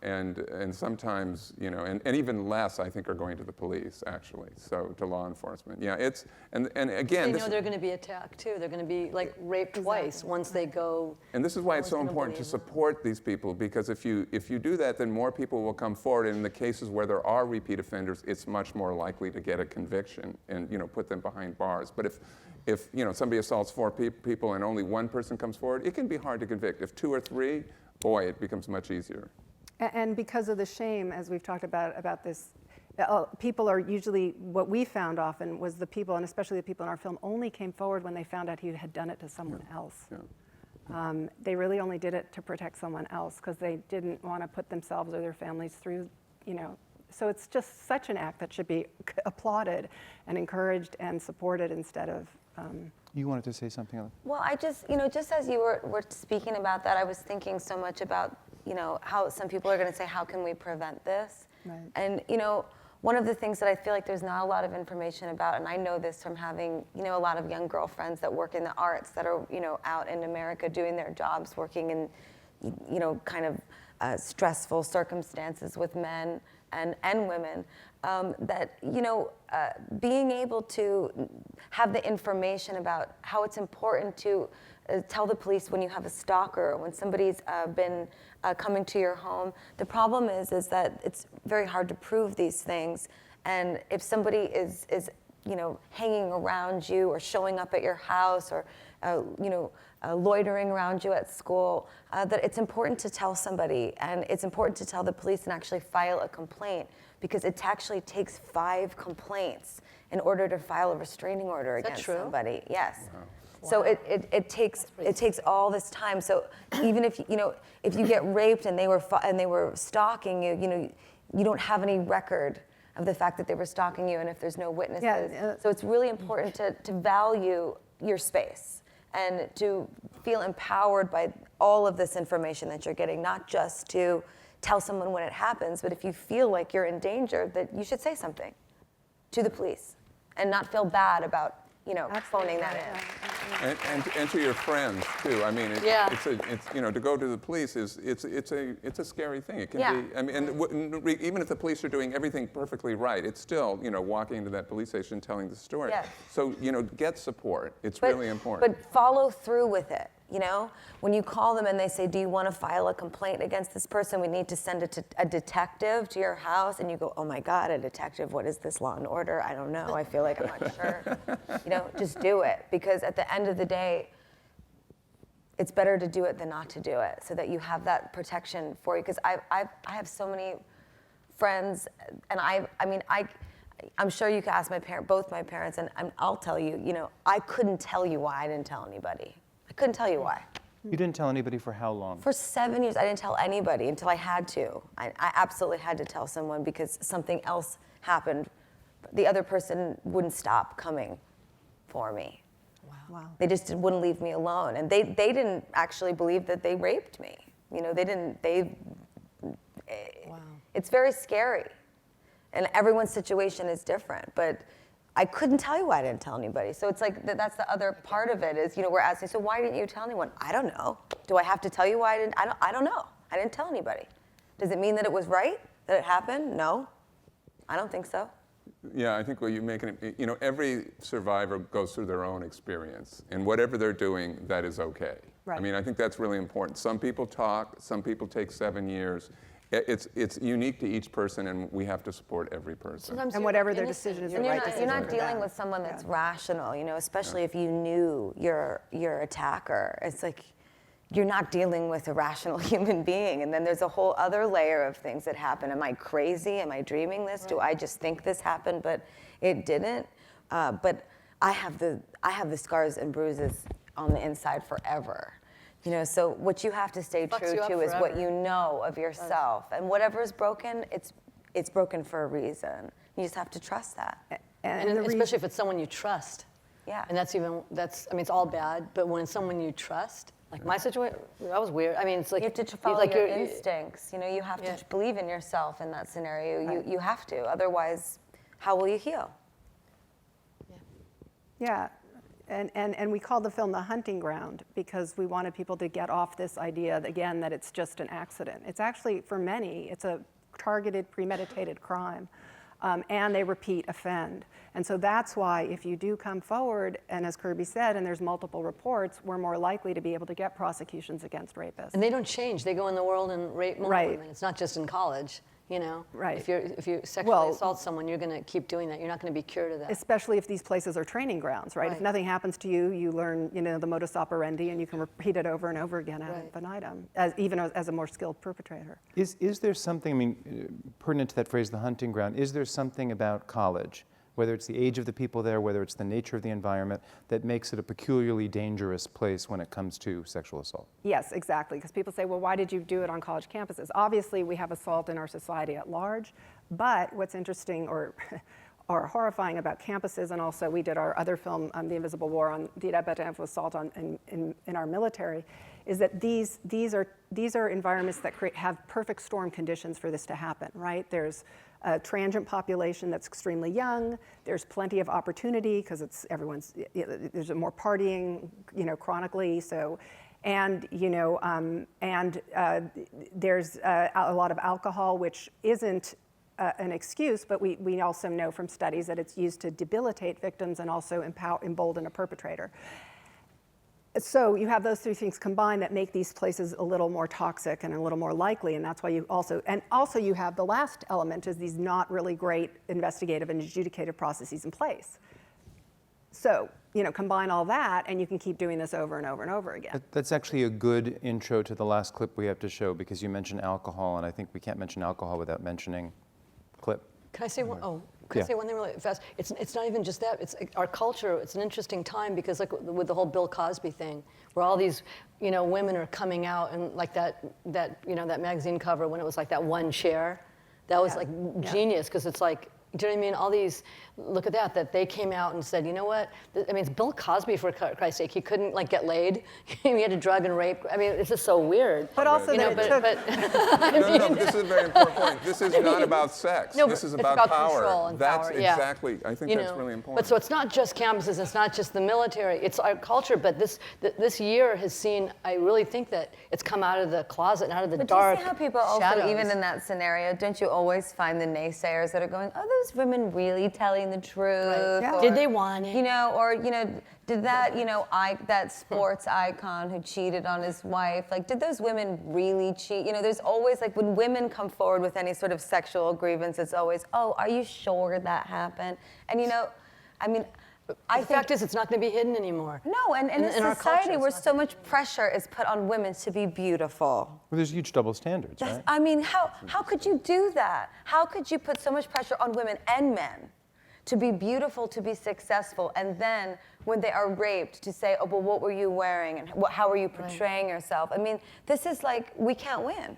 And sometimes, and even less, I think, are going to the police, actually, so to law enforcement. Yeah, and again. They know they're going to be attacked, too. They're going to be, raped twice once they go. And this is why it's so important to support these people, because if you do that, then more people will come forward. And in the cases where there are repeat offenders, it's much more likely to get a conviction and, put them behind bars. But if somebody assaults 4 people and only 1 person comes forward, it can be hard to convict. If 2 or 3, boy, it becomes much easier. And because of the shame, as we've talked about this, people are usually, what we found often was the people, and especially the people in our film, only came forward when they found out he had done it to someone else. Yeah. They really only did it to protect someone else because they didn't want to put themselves or their families through, So it's just such an act that should be applauded and encouraged and supported instead of. You wanted to say something else? Well, I just, just as you were speaking about that, I was thinking so much about, how some people are going to say, how can we prevent this? Right. And, one of the things that I feel like there's not a lot of information about, and I know this from having, a lot of young girlfriends that work in the arts that are, out in America doing their jobs, working in, kind of stressful circumstances with men and women, that, being able to have the information about how it's important to tell the police when you have a stalker, when somebody's been coming to your home. The problem is that it's very hard to prove these things. And if somebody is hanging around you or showing up at your house or, loitering around you at school, that it's important to tell somebody, and it's important to tell the police and actually file a complaint, because it actually takes 5 complaints in order to file a restraining order against somebody. Yes. Wow. So it takes all this time. So even if if you get raped and they were stalking you, you don't have any record of the fact that they were stalking you, and if there's no witnesses. Yeah. So it's really important to value your space and to feel empowered by all of this information that you're getting, not just to tell someone when it happens, but if you feel like you're in danger, that you should say something to the police and not feel bad about, phoning that in. And to your friends too. I mean, it's to go to the police it's a scary thing. It can be. I mean, and even if the police are doing everything perfectly right, it's still walking into that police station telling the story. Yeah. So get support. It's really important. But follow through with it. When you call them and they say, do you want to file a complaint against this person? We need to send it to a detective to your house. And you go, oh my God, a detective, what is this, Law and Order? I don't know. I feel like I'm not sure. Just do it. Because at the end of the day, it's better to do it than not to do it, so that you have that protection for you. Because I have so many friends, and I'm sure you could ask both my parents, and I'll tell you, I couldn't tell you why I didn't tell anybody. I couldn't tell you why. You didn't tell anybody for how long? For 7 years, I didn't tell anybody until I had to. I absolutely had to tell someone because something else happened. The other person wouldn't stop coming for me. Wow. They just wouldn't leave me alone. And they didn't actually believe that they raped me. It's very scary. And everyone's situation is different. But I couldn't tell you why I didn't tell anybody. So it's like, that's the other part of it is, we're asking, so why didn't you tell anyone? I don't know. Do I have to tell you why I didn't? I don't know. I didn't tell anybody. Does it mean that it was right? That it happened? No. I don't think so. Yeah, I think what you make it, every survivor goes through their own experience, and whatever they're doing, that is okay. Right. I mean, I think that's really important. Some people talk, some people take 7 years. It's unique to each person, and we have to support every person. And whatever their decision is, the right decision. You're not dealing with someone that's rational, especially if you knew your attacker. It's like, you're not dealing with a rational human being. And then there's a whole other layer of things that happen. Am I crazy? Am I dreaming this? Right. Do I just think this happened, but it didn't? But I have the scars and bruises on the inside forever. So what you have to stay true to is what you know of yourself. And whatever is broken, it's broken for a reason. You just have to trust that. And especially if it's someone you trust. Yeah. And it's all bad, but when it's someone you trust, like my situation, that was weird. I mean, it's like you have to follow your instincts. You have to believe in yourself in that scenario. You have to. Otherwise, how will you heal? Yeah. And we called the film The Hunting Ground because we wanted people to get off this idea, again, that it's just an accident. It's actually, for many, it's a targeted, premeditated crime. And they repeat offend. And so that's why if you do come forward, and as Kirby said, and there's multiple reports, we're more likely to be able to get prosecutions against rapists. And they don't change. They go in the world and rape more Right. women. It's not just in college. Right. If you sexually assault someone, you're going to keep doing that. You're not going to be cured of that. Especially if these places are training grounds, right? If nothing happens to you, you learn, the modus operandi, and you can repeat it over and over again ad infinitum, even as a more skilled perpetrator. Is there something, pertinent to that phrase, the hunting ground, is there something about college, whether it's the age of the people there, whether it's the nature of the environment, that makes it a peculiarly dangerous place when it comes to sexual assault? Yes, exactly, because people say, well, why did you do it on college campuses? Obviously, we have assault in our society at large, but what's interesting or horrifying about campuses, and also we did our other film, The Invisible War, on the répétitive assault in our military, is that these are environments that have perfect storm conditions for this to happen, right? There's a transient population that's extremely young. There's plenty of opportunity because there's more partying, chronically. So, and there's a lot of alcohol, which isn't an excuse, but we also know from studies that it's used to debilitate victims and also embolden a perpetrator. So you have those three things combined that make these places a little more toxic and a little more likely, and that's why you also you have the last element is these not really great investigative and adjudicative processes in place. So, combine all that and you can keep doing this over and over and over again. That's actually a good intro to the last clip we have to show, because you mentioned alcohol, and I think we can't mention alcohol without mentioning clip. Can I say one? Oh, can I say one thing really fast? It's not even just that. It's our culture. It's an interesting time because, like with the whole Bill Cosby thing, where all these women are coming out, and like that magazine cover when it was like that one chair, that was like genius, because it's like, do you know what I mean? All these, look at that they came out and said, you know what? I mean, it's Bill Cosby, for Christ's sake. He couldn't get laid. He had to drug and rape. I mean, it's just so weird. But also, No, this is a very important point. This is not about sex. No, this is it's about power. Control and That's power, exactly. I think that's really important. But so it's not just campuses. It's not just the military. It's our culture. But this year has seen. I really think that it's come out of the closet and out of the dark. Do you see how people also, shadows. even in that scenario, don't you always find the naysayers that are going, "Are those women really telling the truth?" Right. Yeah. Or, did they want it? Did that, that sports icon who cheated on his wife, did those women really cheat? There's always, when women come forward with any sort of sexual grievance, it's always, oh, are you sure that happened? And, the fact is, it's not going to be hidden anymore. No, and in a society where so much pressure is put on women to be beautiful. Well, there's huge double standards, right? I mean, how could you do that? How could you put so much pressure on women and men to be beautiful, to be successful, and then when they are raped to say, oh, well, what were you wearing, and how are you portraying yourself? I mean, this is we can't win.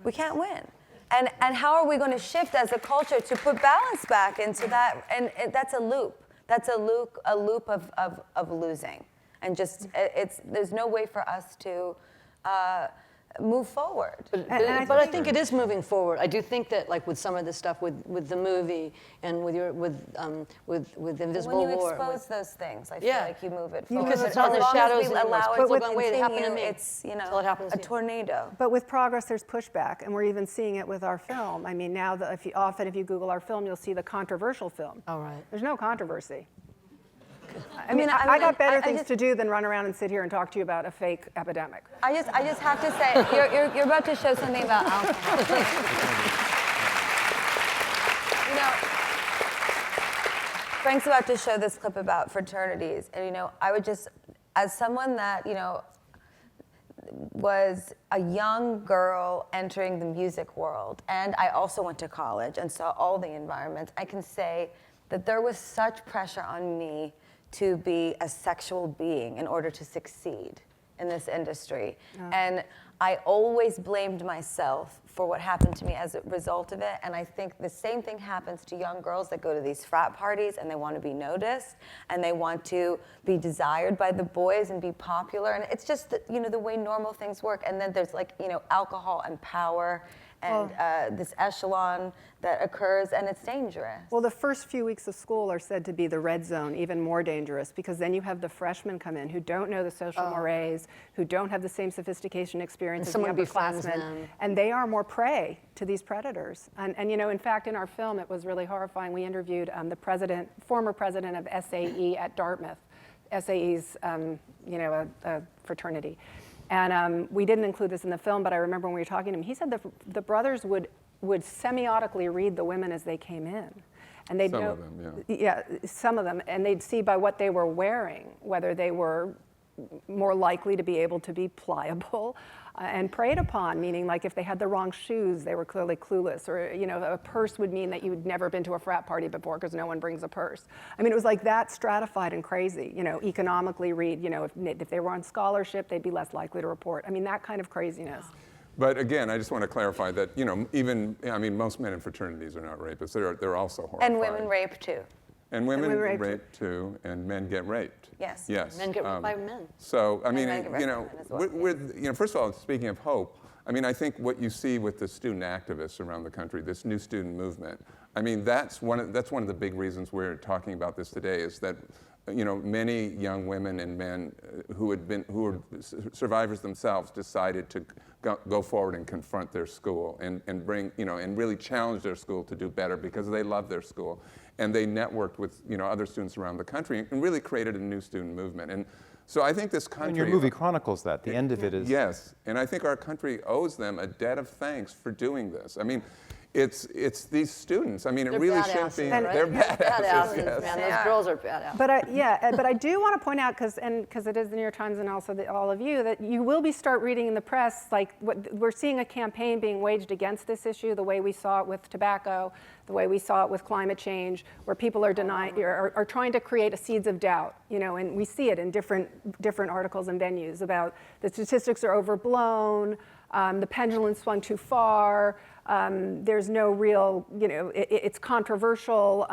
We can't win. And how are we going to shift as a culture to put balance back into that? And that's a loop. That's a loop of losing. And just, there's no way for us to move forward. But I think it is moving forward. I do think that, like with some of this stuff, with the movie and with Invisible when you War. expose those things, I feel like you move it forward. Because it's not the shadows anymore. Allow People it going, to wait, it happened to continue. me. It's Till it happens a to you. tornado. But with progress, there's pushback, and we're even seeing it with our film. I mean, now if you Google our film, you'll see the controversial film. All right. There's no controversy. I mean, I got better things to do than run around and sit here and talk to you about a fake epidemic. I just have to say, you're about to show something about alcohol. You know, Frank's about to show this clip about fraternities, and I would just, as someone that was a young girl entering the music world, and I also went to college and saw all the environments, I can say that there was such pressure on me to be a sexual being in order to succeed in this industry. Yeah. And I always blamed myself for what happened to me as a result of it. And I think the same thing happens to young girls that go to these frat parties and they want to be noticed and they want to be desired by the boys and be popular. And it's just the way normal things work. And then there's alcohol and power and this echelon that occurs, and it's dangerous. Well, the first few weeks of school are said to be the red zone, even more dangerous, because then you have the freshmen come in who don't know the social mores, who don't have the same sophistication experience as the upperclassmen, and they are more prey to these predators. And in fact, in our film, it was really horrifying. We interviewed the former president of SAE at Dartmouth. SAE's, a fraternity. And we didn't include this in the film, but I remember when we were talking to him, he said the brothers would semiotically read the women as they came in. And they'd know, some of them, yeah. Yeah, some of them. And they'd see by what they were wearing, whether they were more likely to be able to be pliable and preyed upon, meaning like if they had the wrong shoes, they were clearly clueless, or a purse would mean that you'd never been to a frat party before because no one brings a purse. I mean, it was like that stratified and crazy, economically read, if they were on scholarship, they'd be less likely to report. I mean, that kind of craziness. But again, I just want to clarify that, most men in fraternities are not rapists. They're also horrified. And women rape too. And women rape too, and men get raped. Yes. Yes. Men get raped by men. So, first of all, speaking of hope, I think what you see with the student activists around the country, this new student movement, that's one of the big reasons we're talking about this today, is that many young women and men who were survivors themselves decided to go forward and confront their school and bring, and really challenge their school to do better because they love their school. And they networked with, other students around the country and really created a new student movement. And so I think this country... And your movie chronicles that. The end of it is... Yes, and I think our country owes them a debt of thanks for doing this. It's these students. It really shouldn't be. Right? They're badasses. Yes. Man, those girls are badass. But I do want to point out, because it is the New York Times and also all of you, that you will start reading in the press, we're seeing a campaign being waged against this issue, the way we saw it with tobacco, the way we saw it with climate change, where people are are trying to create a seeds of doubt, and we see it in different articles and venues about the statistics are overblown, the pendulum swung too far. There's no real, it's controversial,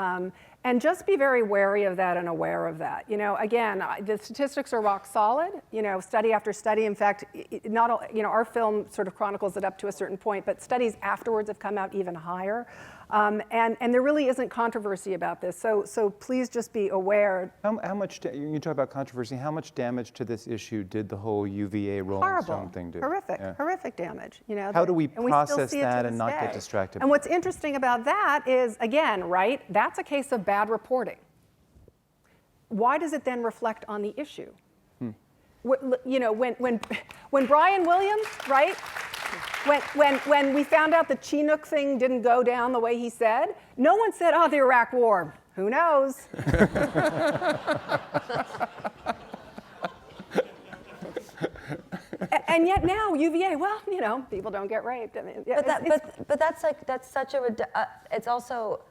and just be very wary of that and aware of that. Again, the statistics are rock solid, study after study. In fact, our film sort of chronicles it up to a certain point, but studies afterwards have come out even higher. And there really isn't controversy about this, so please just be aware. How much, you talk about controversy, how much damage to this issue did the whole UVA Rolling Stone thing do? Horrific damage. How do we process that and not get distracted? And what's interesting about that is, again, right, that's a case of bad reporting. Why does it then reflect on the issue? When Brian Williams, right, when we found out the Chinook thing didn't go down the way he said, no one said, the Iraq War. Who knows? And yet now UVA, people don't get raped. But that's such a, it's also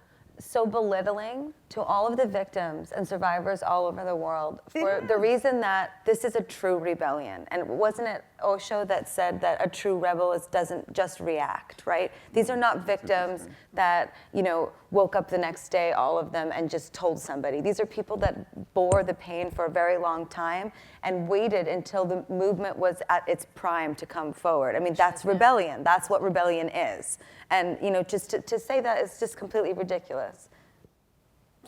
so belittling to all of the victims and survivors all over the world for the reason that this is a true rebellion. And wasn't it Osho that said that a true rebel doesn't just react, right? These are not victims that, woke up the next day, all of them, and just told somebody. These are people that bore the pain for a very long time and waited until the movement was at its prime to come forward. I mean, that's rebellion. That's what rebellion is. And, just to say that is just completely ridiculous.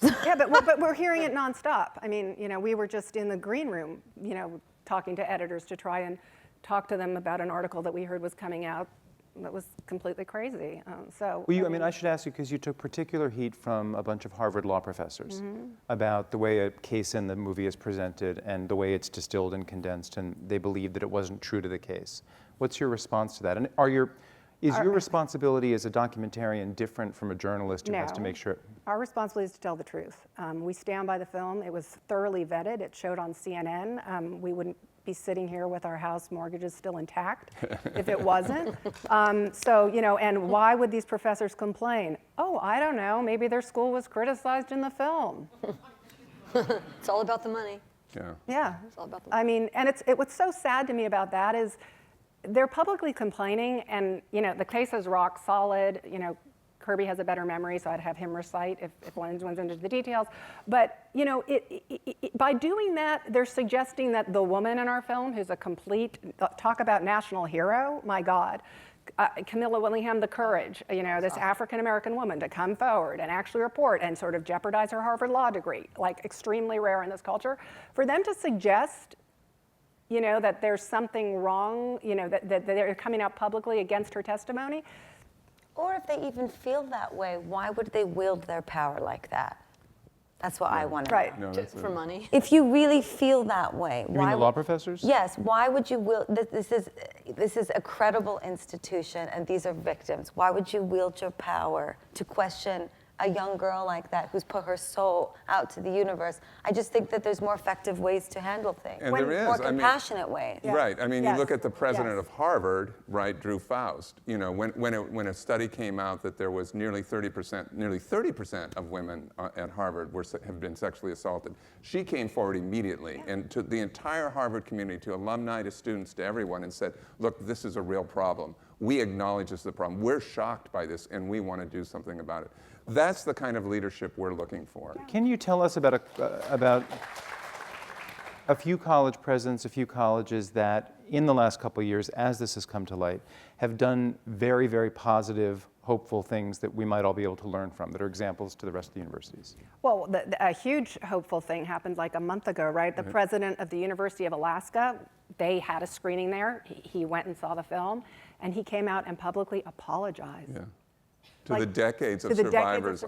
Yeah, but we're hearing it nonstop. I mean, we were just in the green room, talking to editors to try and talk to them about an article that we heard was coming out that was completely crazy. I should ask you, because you took particular heat from a bunch of Harvard law professors about the way a case in the movie is presented and the way it's distilled and condensed, and they believed that it wasn't true to the case. What's your response to that? And is your responsibility as a documentarian different from a journalist who has to make sure? Our responsibility is to tell the truth. We stand by the film. It was thoroughly vetted. It showed on CNN. We wouldn't be sitting here with our house mortgages still intact if it wasn't. And why would these professors complain? Oh, I don't know. Maybe their school was criticized in the film. It's all about the money. Yeah. It's all about the money. I mean, and what's so sad to me about that is they're publicly complaining, and the case is rock solid. Kirby has a better memory, so I'd have him recite if one went into the details. But by doing that, they're suggesting that the woman in our film, who's a complete talk about national hero, my God, Camilla Willingham, the courage, this African American woman to come forward and actually report and sort of jeopardize her Harvard law degree, like extremely rare in this culture, for them to suggest that there's something wrong, that they're coming out publicly against her testimony. Or if they even feel that way, why would they wield their power like that? That's what I want to know. No, for money. If you really feel that way, You mean the law professors? Yes. Why would you wield? This is a credible institution, and these are victims. Why would you wield your power to question a young girl like that who's put her soul out to the universe? I just think that there's more effective ways to handle things. And there is. More compassionate ways. Right. I mean, you look at the president of Harvard, right, Drew Faust. When a study came out that there was nearly 30% of women at Harvard have been sexually assaulted, she came forward immediately and to the entire Harvard community, to alumni, to students, to everyone, and said, look, this is a real problem. We acknowledge this is a problem. We're shocked by this, and we want to do something about it. That's the kind of leadership we're looking for. Can you tell us about a few college presidents, a few colleges that in the last couple of years, as this has come to light, have done very, very positive, hopeful things that we might all be able to learn from, that are examples to the rest of the universities? Well, a huge hopeful thing happened like a month ago, right? The president of the University of Alaska, they had a screening there. He went and saw the film, and he came out and publicly apologized. Yeah. To the decades of survivors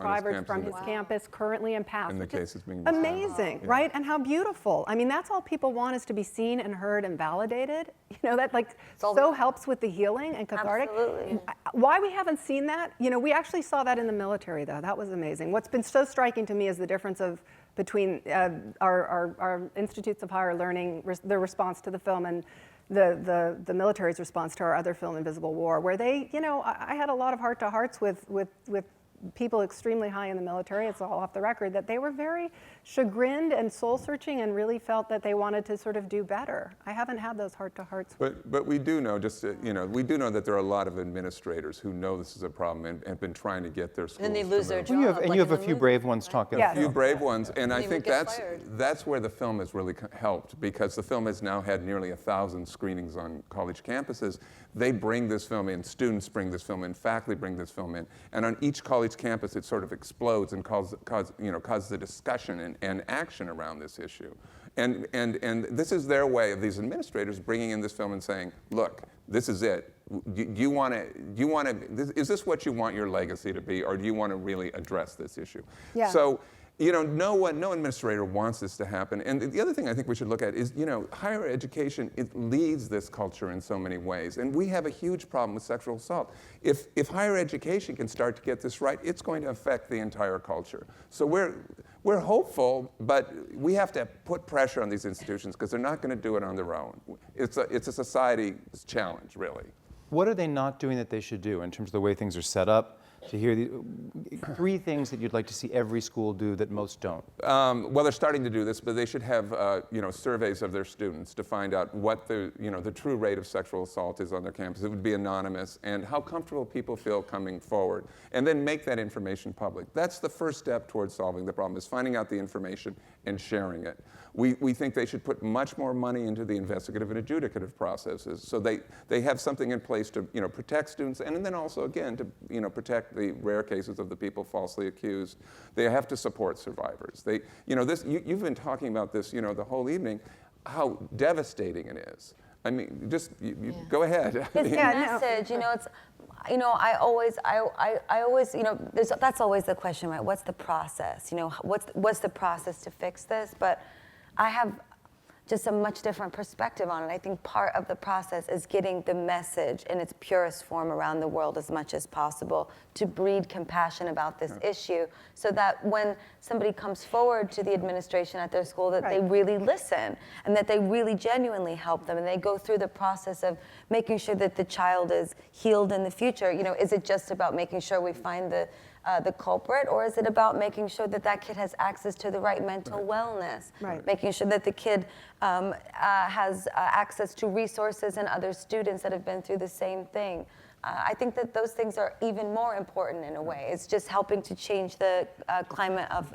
from his campus, currently in past. And the cases being amazing, right? And how beautiful. I mean, that's all people want, is to be seen and heard and validated. That so helps with the healing and cathartic. Absolutely. Why we haven't seen that? We actually saw that in the military, though. That was amazing. What's been so striking to me is the difference between our institutes of higher learning, their response to the film, and the military's response to our other film, Invisible War, where they, I had a lot of heart-to-hearts with people extremely high in the military, it's all off the record, that they were very chagrined and soul-searching and really felt that they wanted to sort of do better. I haven't had those heart-to-hearts. But we do know, we do know that there are a lot of administrators who know this is a problem and have been trying to get their schools. And they lose their job. You have a few brave ones talking. A few brave ones, and I think that's where the film has really helped, because the film has now had nearly 1,000 screenings on college campuses. They bring this film in, students bring this film in, faculty bring this film in, and on each college campus it sort of explodes and causes a discussion and action around this issue. And this is their way of these administrators bringing in this film and saying, look, this is it. Is this what you want your legacy to be, or do you want to really address this issue? Yeah. So, no administrator wants this to happen. And the other thing I think we should look at is, higher education, it leads this culture in so many ways. And we have a huge problem with sexual assault. If higher education can start to get this right, it's going to affect the entire culture. So we're hopeful, but we have to put pressure on these institutions because they're not going to do it on their own. It's a society's challenge, really. What are they not doing that they should do in terms of the way things are set up, to hear the 3 things that you'd like to see every school do that most don't. Well, they're starting to do this, but they should have surveys of their students to find out what the true rate of sexual assault is on their campus. It would be anonymous, and how comfortable people feel coming forward, and then make that information public. That's the first step towards solving the problem, is finding out the information and sharing it. We think they should put much more money into the investigative and adjudicative processes, so they have something in place to protect students, and then also again to protect the rare cases of the people falsely accused. They have to support survivors. You've been talking about this the whole evening, how devastating it is. I mean, just go ahead. His message, it's. I always, that's always the question, right? What's the process? What's the process to fix this? But I have just a much different perspective on it. I think part of the process is getting the message in its purest form around the world as much as possible to breed compassion about this issue, so that when somebody comes forward to the administration at their school, that they really listen and that they really genuinely help them, and they go through the process of making sure that the child is healed in the future. Is it just about making sure we find the culprit, or is it about making sure that that kid has access to the right mental wellness? Making sure that the kid has access to resources and other students that have been through the same thing. I think that those things are even more important in a way. It's just helping to change the climate of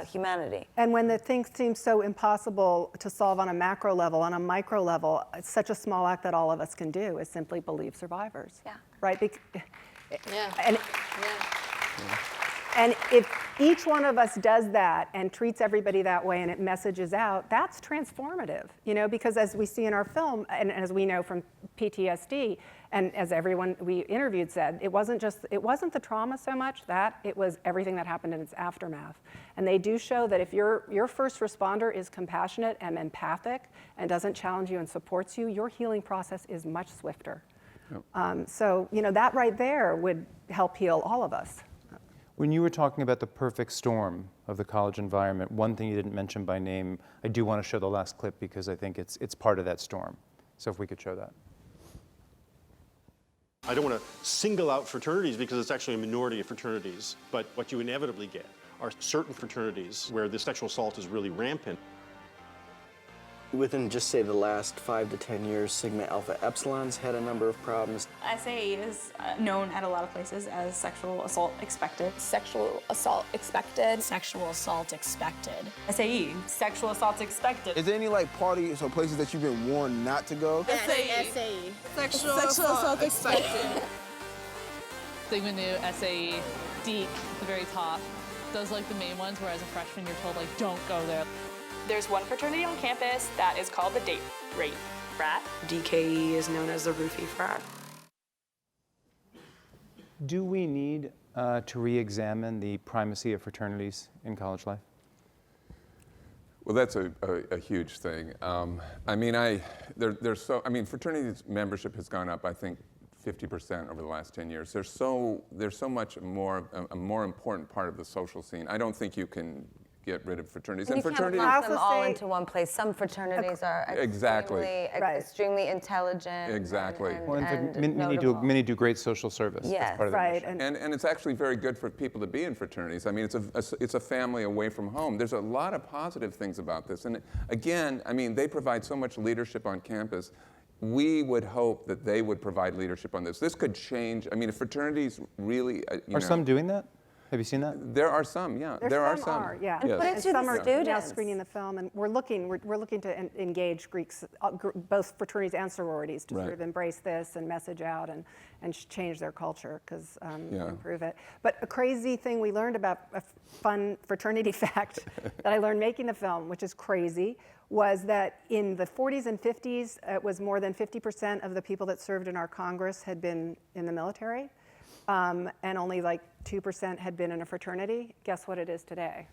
humanity. And when the things seem so impossible to solve on a macro level, on a micro level, it's such a small act that all of us can do is simply believe survivors. Yeah. Right? And if each one of us does that and treats everybody that way and it messages out, that's transformative, because as we see in our film, and as we know from PTSD, and as everyone we interviewed said, it wasn't the trauma so much, it was everything that happened in its aftermath. And they do show that if your first responder is compassionate and empathic and doesn't challenge you and supports you, your healing process is much swifter. So, that right there would help heal all of us. When you were talking about the perfect storm of the college environment, one thing you didn't mention by name, I do want to show the last clip because I think it's part of that storm. So if we could show that. I don't want to single out fraternities because it's actually a minority of fraternities, but what you inevitably get are certain fraternities where the sexual assault is really rampant. Within just say the last 5 to 10 years, Sigma Alpha Epsilon's had a number of problems. SAE is known at a lot of places as sexual assault expected. Sexual assault expected. Sexual assault expected. SAE, sexual assault expected. Is there any parties or places that you've been warned not to go? SAE. Sexual assault expected. Sigma Nu, SAE, DEEK, the very top. Those the main ones where as a freshman you're told don't go there. There's one fraternity on campus that is called the Date Rape Frat. DKE is known as the Roofie Frat. Do we need to re-examine the primacy of fraternities in college life? Well, that's a huge thing. Fraternities membership has gone up, I think, 50% over the last 10 years. There's so much more, a more important part of the social scene. I don't think you can get rid of fraternities. And you can't lump them all into one place. Some fraternities are extremely intelligent. Exactly. And many do great social service. Yes, That's part of right. And it's actually very good for people to be in fraternities. I mean, it's a family away from home. There's a lot of positive things about this. And again, they provide so much leadership on campus. We would hope that they would provide leadership on this. This could change. If fraternities really, Are some doing that? Have you seen that? There are some, yeah. There are some. Yeah. And put it to the students. Now screening the film, and we're looking to engage Greeks, both fraternities and sororities, to sort of embrace this and message out and change their culture, because improve it. But a crazy thing we learned about, a fun fraternity fact that I learned making the film, which is crazy, was that in the 40s and 50s, it was more than 50% of the people that served in our Congress had been in the military. And only 2% had been in a fraternity. Guess what it is today?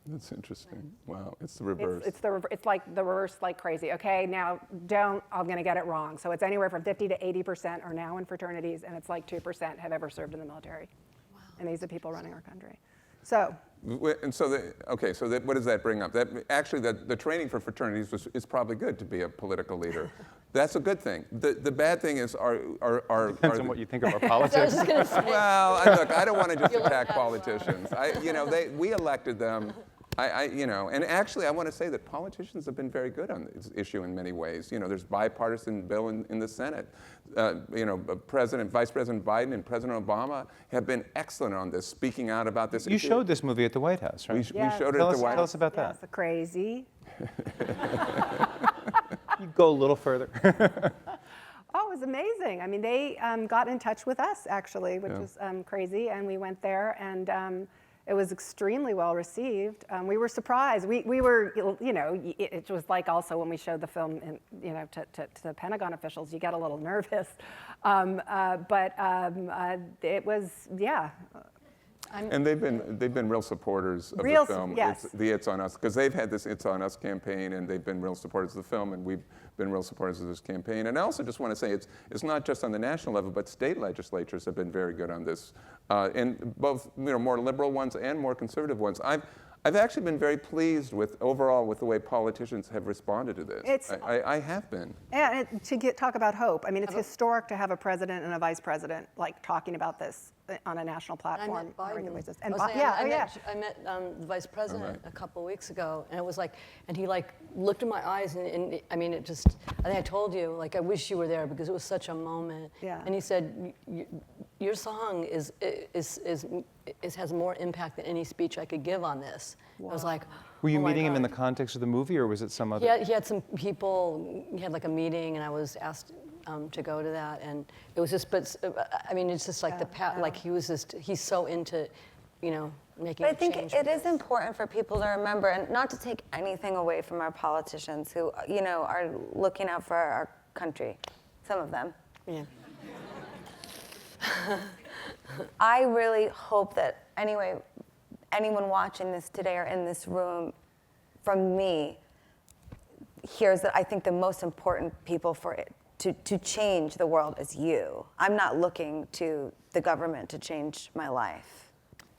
That's interesting. Wow, it's the reverse. It's like the reverse, like crazy. Okay, now I'm going to get it wrong. So it's anywhere from 50 to 80% are now in fraternities, and it's 2% have ever served in the military. Wow. And these are people running our country. So And so, what does that bring up? That actually, the training for fraternities is probably good to be a political leader. That's a good thing. The bad thing is Depends on what you think of our politics. Well, look, I don't want to just attack politicians. We elected them. And actually, I want to say that politicians have been very good on this issue in many ways. There's bipartisan bill in the Senate. Vice President Biden and President Obama have been excellent on this, speaking out about this issue. You showed this movie at the White House, right? We showed it at the White House. Tell us about that. Yes, the crazy. You go a little further. Oh, it was amazing. I mean, they got in touch with us, actually, which was crazy, and we went there, and it was extremely well received. We were surprised. We were, it was like also when we showed the film, to the Pentagon officials, you get a little nervous. But it was, yeah. And they've been real supporters of the film. Yes. It's on Us, because they've had this It's on Us campaign, and they've been real supporters of the film, and we've been real supporters of this campaign. And I also just want to say it's not just on the national level, but state legislatures have been very good on this, and both more liberal ones and more conservative ones. I've actually been very pleased overall with the way politicians have responded to this. I have been. Yeah, talk about hope. I mean, it's historic to have a president and a vice president talking about this on a national platform on a regular basis. And I met the vice president a couple weeks ago, and it was and he looked in my eyes, and I mean, I think I told you, I wish you were there because it was such a moment. Yeah. And he said, your song has more impact than any speech I could give on this. Wow. I was like, Were you oh my meeting him in the God. context of the movie, or was it some other? He had some people, he had a meeting, and I was asked to go to that, and it was just, I mean, it's just he's so into, making But I think change. it is important for people to remember, and not to take anything away from our politicians who, are looking out for our country, some of them. Yeah. I really hope that anyone watching this today or in this room from me hears that I think the most important people for it to change the world is you. I'm not looking to the government to change my life.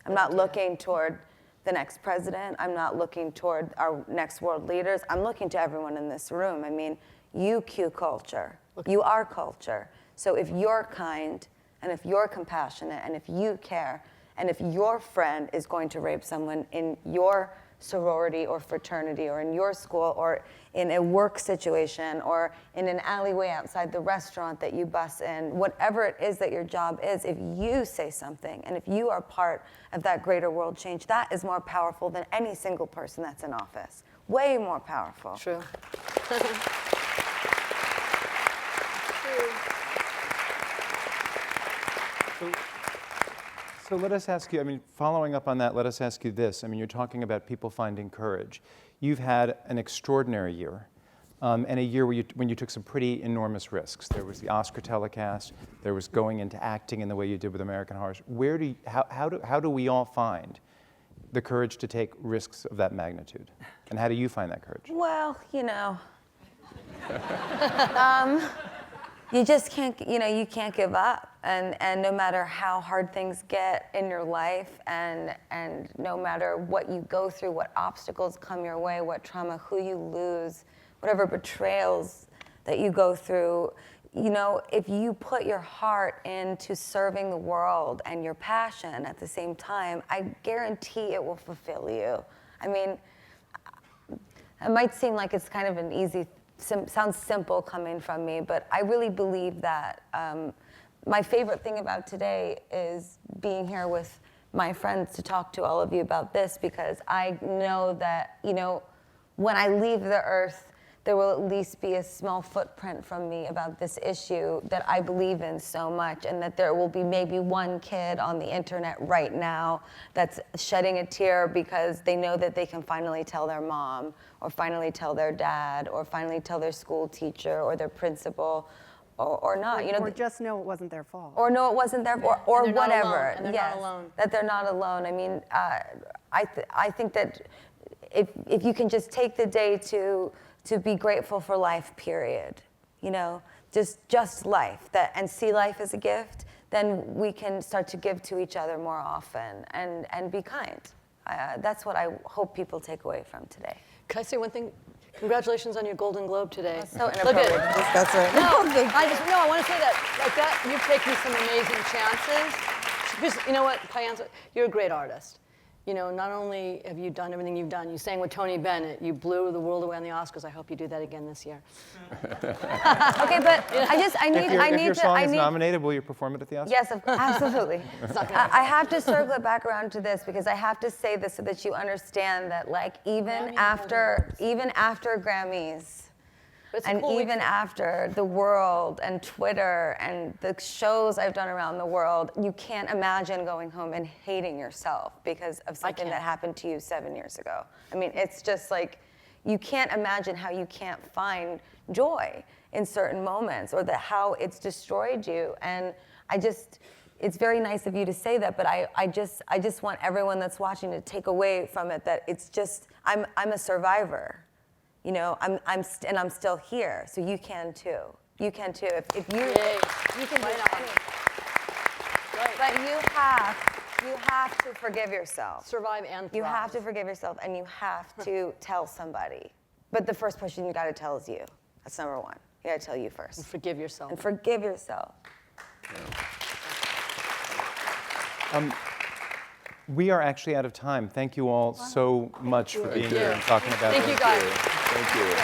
I'm not looking toward the next president. I'm not looking toward our next world leaders. I'm looking to everyone in this room. I mean, you cue culture. You are culture. So if you're kind, and if you're compassionate, and if you care, and if your friend is going to rape someone in your sorority or fraternity or in your school or in a work situation or in an alleyway outside the restaurant that you bus in, whatever it is that your job is, if you say something and if you are part of that greater world change, that is more powerful than any single person that's in office. Way more powerful. True. So let us ask you, I mean, following up on that, let us ask you this. I mean, you're talking about people finding courage. You've had an extraordinary year, and a year when you took some pretty enormous risks. There was the Oscar telecast, there was going into acting in the way you did with American Horror. How do we all find the courage to take risks of that magnitude? And how do you find that courage? Well, you just can't, you can't give up. And no matter how hard things get in your life and no matter what you go through, what obstacles come your way, what trauma, who you lose, whatever betrayals that you go through, if you put your heart into serving the world and your passion at the same time, I guarantee it will fulfill you. I mean, it might seem like it's kind of an easy sounds simple coming from me, but I really believe that my favorite thing about today is being here with my friends to talk to all of you about this, because I know that, when I leave the earth, there will at least be a small footprint from me about this issue that I believe in so much, and that there will be maybe one kid on the internet right now that's shedding a tear because they know that they can finally tell their mom, or finally tell their dad, or finally tell their school teacher or their principil, or not. Or just know it wasn't their fault. Or know it wasn't their fault, or And they're not whatever. alone, and they're not alone. That they're not alone. I mean, I think that if you can just take the day to be grateful for life, period, just life, and see life as a gift, then we can start to give to each other more often and be kind. That's what I hope people take away from today. Can I say one thing? Congratulations on your Golden Globe today. That's so Look inappropriate at to discuss right No, now. I want to say that, like that, you've taken some amazing chances. Because you know what, Kyanza, you're a great artist. You know, not only have you done everything you've done, you sang with Tony Bennett, you blew the world away on the Oscars. I hope you do that again this year. Okay, but If your song is nominated, will you perform it at the Oscars? Yes, absolutely. I have to circle it back around to this because I have to say this so that you understand that, like, even after Grammys, and even after the world and Twitter and the shows I've done around the world, you can't imagine going home and hating yourself because of something that happened to you 7 years ago. I mean, it's just like, you can't imagine how you can't find joy in certain moments, or that how it's destroyed you. And it's very nice of you to say that, but I just want everyone that's watching to take away from it that it's just, I'm a survivor. You know, I'm still here, so you can too. You can too. If you can do anything. But you have to forgive yourself. Survive and thrive. You have to forgive yourself, and you have to tell somebody. But the first person you got to tell is you. That's number one. You got to tell you first. And forgive yourself. And forgive yourself. We are actually out of time. Thank you all so much for being here and talking about this. Thank you, guys. Thank you.